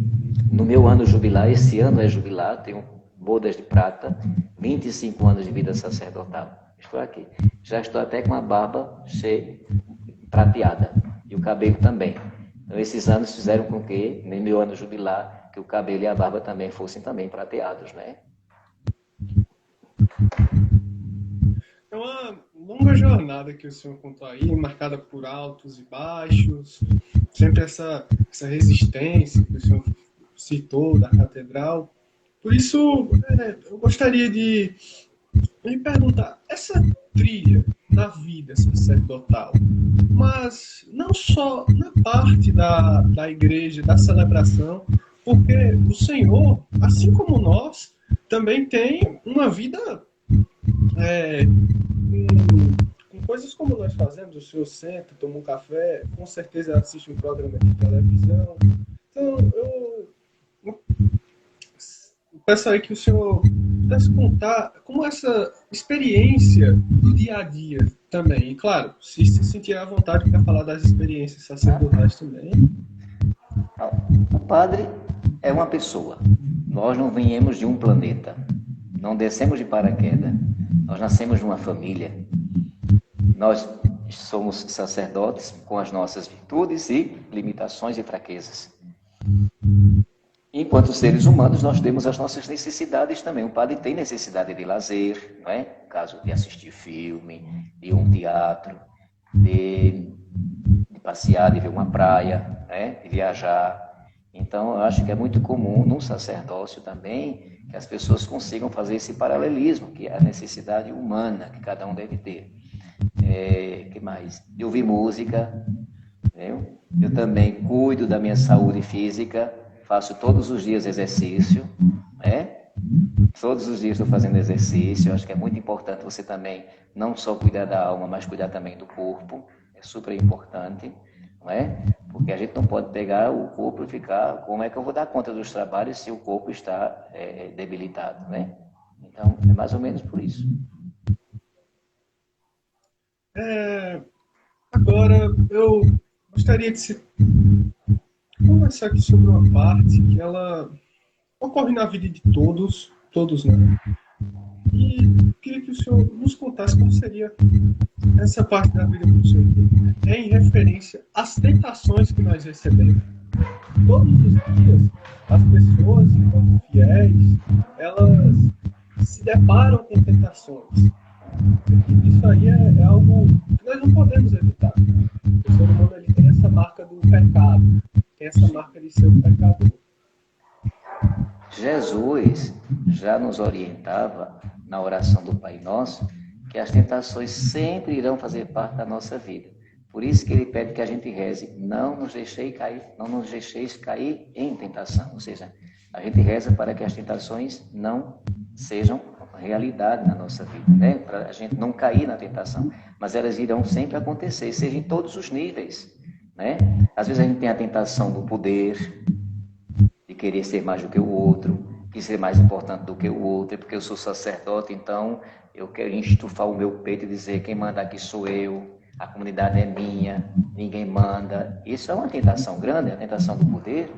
no meu ano jubilar, esse ano é jubilar, tenho bodas de prata, 25 anos de vida sacerdotal. Estou aqui. Já estou até com a barba cheia, prateada, e o cabelo também. Então, esses anos fizeram com que, no meu ano jubilar, que o cabelo e a barba também fossem também prateados, né? É uma longa jornada que o senhor contou aí, marcada por altos e baixos, sempre essa resistência que o senhor citou da catedral. Por isso, eu gostaria de lhe perguntar, essa trilha da vida sacerdotal, mas não só na parte da igreja, da celebração, porque o Senhor, assim como nós, também tem uma vida com coisas como nós fazemos. O senhor senta, toma um café, com certeza assiste um programa de televisão. Então, eu peço aí que o senhor pudesse contar como essa experiência do dia a dia também. E, claro, se sentir à vontade para falar das experiências sacerdotais também. O padre é uma pessoa. Nós não viemos de um planeta. Não descemos de paraquedas. Nós nascemos de uma família. Nós somos sacerdotes com as nossas virtudes e limitações e fraquezas. Enquanto seres humanos, nós temos as nossas necessidades também. O padre tem necessidade de lazer, não é? No caso de assistir filme, de um teatro, de passear, de ver uma praia, né? De viajar. Então, eu acho que é muito comum no sacerdócio também que as pessoas consigam fazer esse paralelismo, que é a necessidade humana que cada um deve ter. Que mais? De ouvir música, entendeu? Eu também cuido da minha saúde física, faço todos os dias exercício, né? Todos os dias estou fazendo exercício. Eu acho que é muito importante você também não só cuidar da alma, mas cuidar também do corpo. É super importante, não é? Porque a gente não pode pegar o corpo e ficar... Como é que eu vou dar conta dos trabalhos se o corpo está debilitado, né? Então, é mais ou menos por isso. Agora, eu gostaria de conversar aqui sobre uma parte que ela ocorre na vida de todos, né? E queria que o senhor nos contasse como seria essa parte da vida do senhor em referência às tentações que nós recebemos. Todos os dias, as pessoas, enquanto fiéis, elas se deparam com tentações. Isso aí é algo que nós não podemos evitar. O ser humano ele tem essa marca do pecado, tem essa marca de ser um pecador. Jesus já nos orientava na oração do Pai Nosso que as tentações sempre irão fazer parte da nossa vida. Por isso que ele pede que a gente reze, não nos deixeis cair em tentação. Ou seja, a gente reza para que as tentações não sejam realidade na nossa vida, né? Para a gente não cair na tentação. Mas elas irão sempre acontecer, seja em todos os níveis, né? Às vezes a gente tem a tentação do poder, de querer ser mais do que o outro, de ser mais importante do que o outro, porque eu sou sacerdote, então eu quero estufar o meu peito e dizer quem manda aqui sou eu, a comunidade é minha, ninguém manda. Isso é uma tentação grande, a tentação do poder,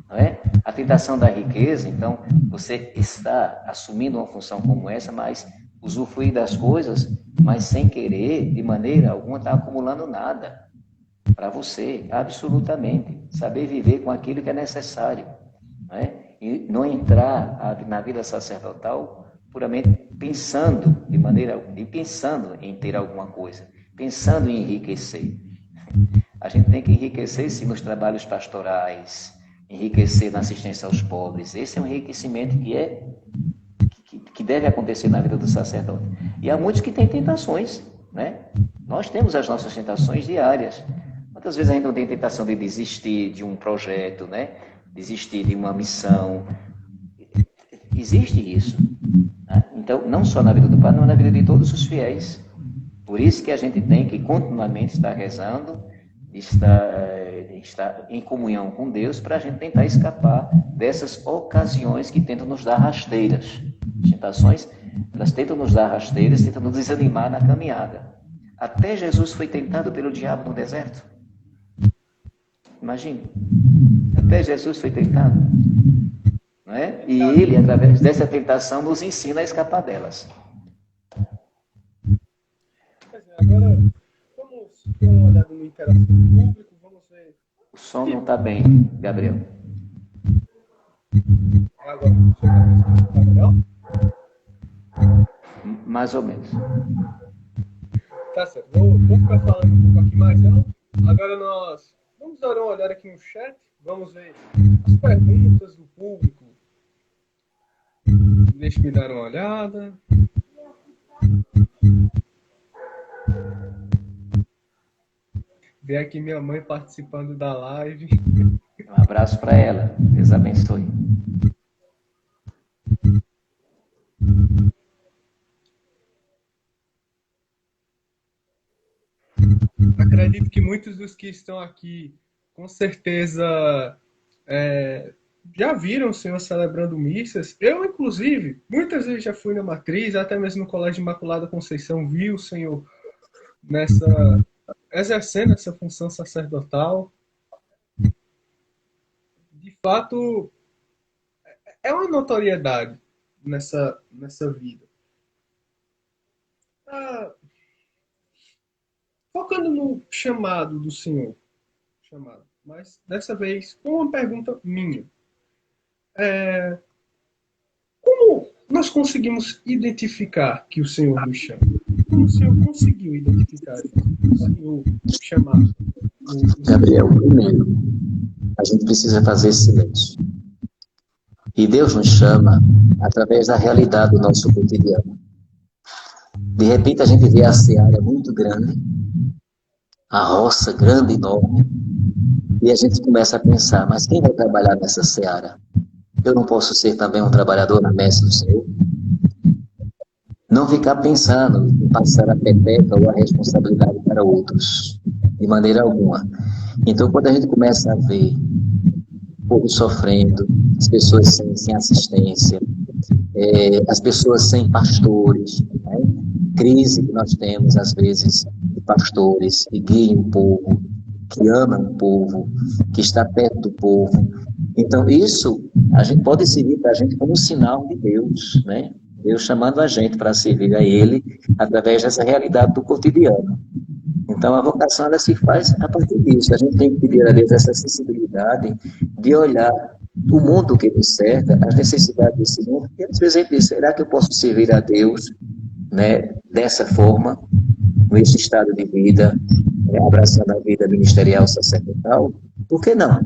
não é? A tentação da riqueza, então você está assumindo uma função como essa, mas usufruir das coisas, mas sem querer, de maneira alguma, está acumulando nada para você, absolutamente. Saber viver com aquilo que é necessário, não é? E não entrar na vida sacerdotal puramente pensando pensando em ter alguma coisa, pensando em enriquecer. A gente tem que enriquecer sim nos trabalhos pastorais, enriquecer na assistência aos pobres. Esse é um enriquecimento que deve acontecer na vida do sacerdote. E há muitos que têm tentações, né? Nós temos as nossas tentações diárias. Quantas vezes a gente não tem tentação de desistir de um projeto, né? Desistir de uma missão? Existe isso, né? Então, não só na vida do padre, mas na vida de todos os fiéis. Por isso que a gente tem que continuamente estar rezando, estar estar em comunhão com Deus para a gente tentar escapar dessas ocasiões que tentam nos dar rasteiras. As tentações, elas tentam nos dar rasteiras, tentam nos desanimar na caminhada. Até Jesus foi tentado pelo diabo no deserto. Imagine. Até Jesus foi tentado. Não é? E ele, através dessa tentação, nos ensina a escapar delas. Agora, vamos dar uma olhada no interação do público, vamos ver. O som não está bem, Gabriel. Agora, está melhor? Mais ou menos. Tá certo, vou ficar falando um pouco aqui mais alto. Agora nós vamos dar uma olhada aqui no chat, vamos ver as perguntas do público. Deixa eu dar uma olhada. Ver aqui minha mãe participando da live. Um abraço para ela. Deus abençoe. Acredito que muitos dos que estão aqui, com certeza, já viram o Senhor celebrando missas. Eu, inclusive, muitas vezes já fui na matriz, até mesmo no Colégio Imaculada Conceição, vi o Senhor exercendo essa função sacerdotal. De fato, é uma notoriedade nessa vida. Focando no chamado do Senhor, mas dessa vez com uma pergunta minha. Como nós conseguimos identificar que o Senhor nos chama? Como o Senhor conseguiu identificar que o Senhor nos chamava? Gabriel, primeiro, a gente precisa fazer silêncio. E Deus nos chama através da realidade do nosso cotidiano. De repente a gente vê a seara muito grande, a roça grande, enorme, e a gente começa a pensar, mas quem vai trabalhar nessa seara? Eu não posso ser também um trabalhador na messe do Senhor? Não ficar pensando em passar a peteca ou a responsabilidade para outros, de maneira alguma. Então, quando a gente começa a ver o povo sofrendo, as pessoas sem assistência, as pessoas sem pastores, né? Crise que nós temos, às vezes, de pastores que guiam o povo, que amam o povo, que está perto do povo. Então, isso a gente pode servir para a gente como um sinal de Deus, né? Deus chamando a gente para servir a Ele através dessa realidade do cotidiano. Então, a vocação ela se faz a partir disso. A gente tem que pedir a Deus essa sensibilidade de olhar o mundo que nos cerca, as necessidades desse mundo, e às vezes a gente diz, será que eu posso servir a Deus, né, dessa forma, nesse estado de vida, abraçando a vida ministerial sacerdotal? Por que não?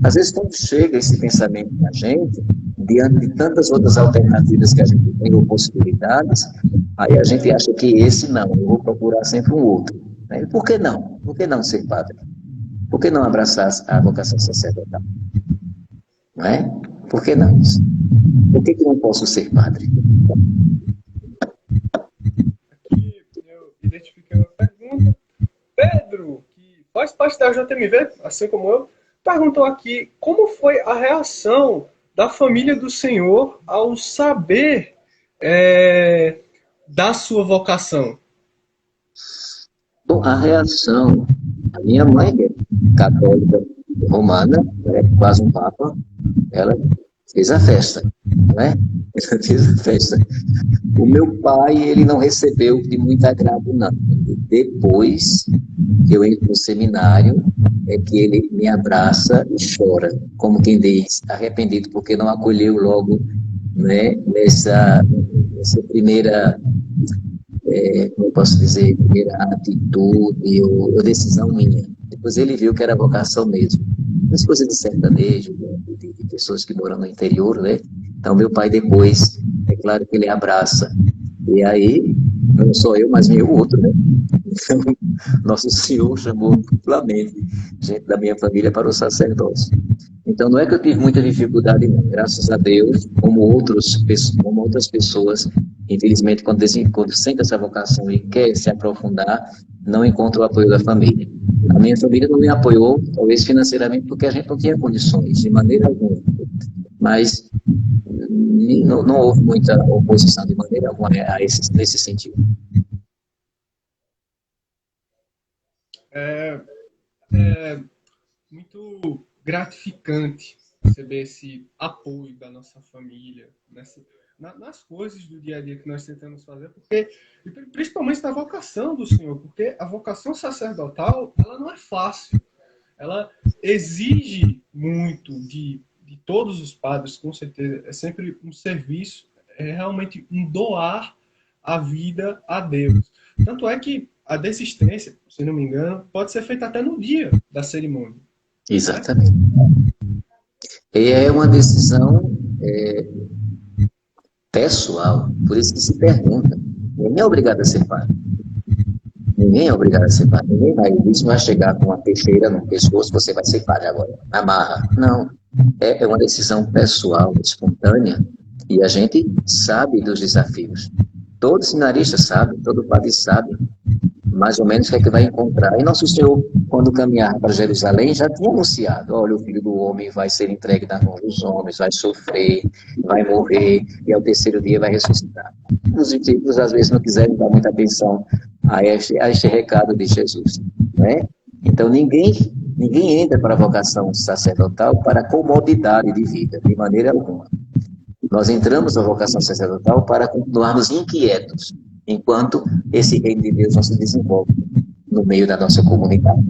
Às vezes, quando chega esse pensamento na gente, diante de tantas outras alternativas que a gente tem, ou possibilidades, aí a gente acha que esse não, eu vou procurar sempre um outro. Né? Por que não? Por que não ser padre? Por que não abraçar a vocação sacerdotal? Não é? Por que não isso? Por que não posso ser padre? Aqui eu identifiquei uma pergunta. Pedro, que faz parte da JMV, assim como eu, perguntou aqui como foi a reação da família do Senhor ao saber da sua vocação. Bom, a reação, a minha mãe, que é católica romana, quase um papa, ela fez a festa, não é? Ela fez a festa. O meu pai, ele não recebeu de muito agrado, não. Depois que eu entro no seminário, é que ele me abraça e chora, como quem diz, arrependido, porque não acolheu logo, né, nessa primeira, como eu posso dizer, primeira atitude ou decisão minha. Depois ele viu que era vocação mesmo. As coisas de sertanejo, de pessoas que moram no interior, né? Então, meu pai depois, é claro que ele abraça. E aí, não só eu, mas meu outro, né? Então, Nosso Senhor chamou duplamente gente da minha família para o sacerdócio. Então, não é que eu tive muita dificuldade, não. Graças a Deus, como outras pessoas, infelizmente, quando sente essa vocação e quer se aprofundar, não encontra o apoio da família. A minha família não me apoiou, talvez financeiramente, porque a gente não tinha condições, de maneira alguma. Mas não houve muita oposição de maneira alguma nesse sentido. É muito gratificante receber esse apoio da nossa família nas coisas do dia a dia que nós tentamos fazer, porque principalmente na vocação do Senhor, porque a vocação sacerdotal, ela não é fácil, ela exige muito de todos os padres, com certeza, é sempre um serviço, é realmente um doar a vida a Deus. Tanto é que a desistência, se não me engano, pode ser feita até no dia da cerimônia. Exatamente. E é uma decisão pessoal, por isso que se pergunta. Ninguém é obrigado a ser padre. Ninguém é obrigado a ser padre. Ninguém vai chegar com uma peixeira no pescoço, você vai ser padre agora. Amarra. Não. É uma decisão pessoal, espontânea, e a gente sabe dos desafios. Todo seminarista sabe, todo padre sabe mais ou menos o que é que vai encontrar. E Nosso Senhor, quando caminhava para Jerusalém, já tinha anunciado: olha, o Filho do Homem vai ser entregue nas mãos dos homens, vai sofrer, vai morrer, e ao terceiro dia vai ressuscitar. Os discípulos, às vezes, não quiserem dar muita atenção a este recado de Jesus, né? Então, ninguém entra para a vocação sacerdotal para comodidade de vida, de maneira alguma. Nós entramos na vocação sacerdotal para continuarmos inquietos, enquanto esse reino de Deus não se desenvolve no meio da nossa comunidade.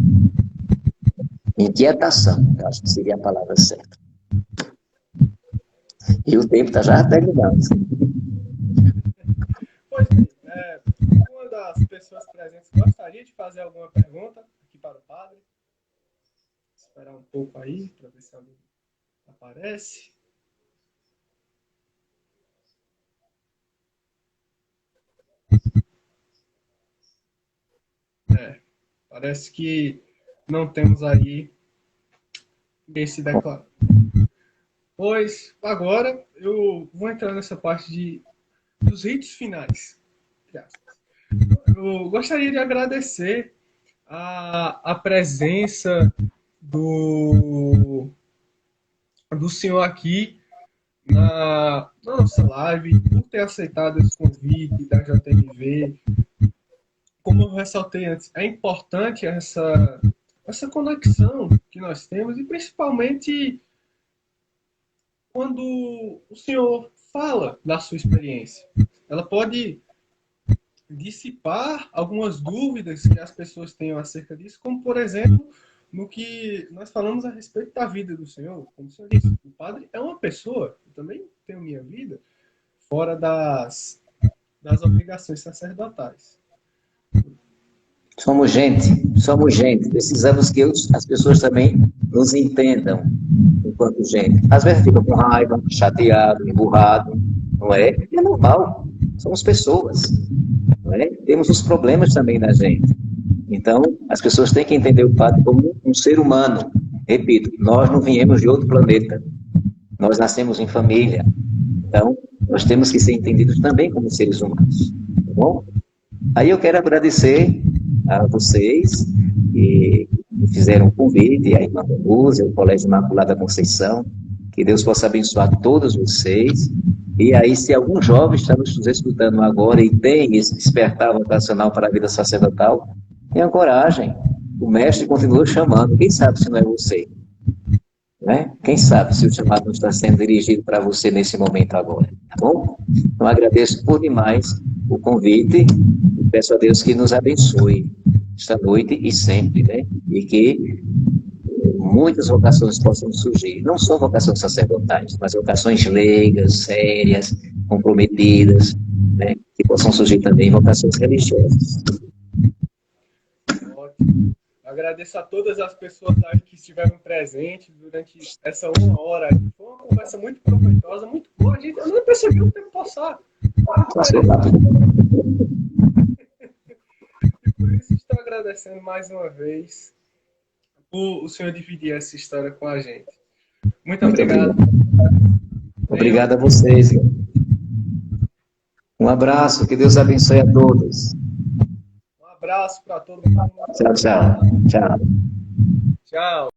Inquietação, eu acho que seria a palavra certa. E o tempo está já terminando. Pois uma das pessoas presentes gostaria de fazer alguma pergunta aqui para o padre? Esperar um pouco aí, para ver se alguém aparece. Parece que não temos aí ninguém se declarando. Pois agora eu vou entrar nessa parte dos ritos finais. Eu gostaria de agradecer a presença do senhor aqui na nossa live, por ter aceitado esse convite da JMV. Como eu ressaltei antes, é importante essa conexão que nós temos, e principalmente quando o senhor fala da sua experiência. Ela pode dissipar algumas dúvidas que as pessoas tenham acerca disso, como, por exemplo, no que nós falamos a respeito da vida do senhor. Como o senhor disse, o padre é uma pessoa, eu também tenho minha vida fora das obrigações sacerdotais. Somos gente. Precisamos que as pessoas também nos entendam enquanto gente. Às vezes fica com raiva, chateado, emburrado, não é? É normal. Somos pessoas, não é? Temos os problemas também na gente. Então, as pessoas têm que entender o padre como um ser humano. Repito, nós não viemos de outro planeta. Nós nascemos em família. Então, nós temos que ser entendidos também como seres humanos. Tá bom? Aí eu quero agradecer a vocês que me fizeram um convite, a Irmã Lúcia, o Colégio Imaculada Conceição, que Deus possa abençoar todos vocês. E aí, se algum jovem está nos escutando agora e tem esse despertar vocacional para a vida sacerdotal, tenha coragem. O mestre continua chamando. Quem sabe se não é você? Né? Quem sabe se o chamado não está sendo dirigido para você nesse momento agora, tá bom? Então, agradeço por demais o convite e peço a Deus que nos abençoe esta noite e sempre, né? E que muitas vocações possam surgir, não só vocações sacerdotais, mas vocações leigas, sérias, comprometidas, né? Que possam surgir também vocações religiosas. Ótimo. Agradeço a todas as pessoas aí que estiveram presentes durante essa 1 hora. Foi uma conversa muito proveitosa, muito boa. Eu não percebi o tempo passar. E por isso estou agradecendo mais uma vez por o senhor dividir essa história com a gente. Muito obrigado. Obrigado a vocês. Um abraço, que Deus abençoe a todos. Um abraço. abraço para todo mundo. Tchau, tchau. Tchau. Tchau.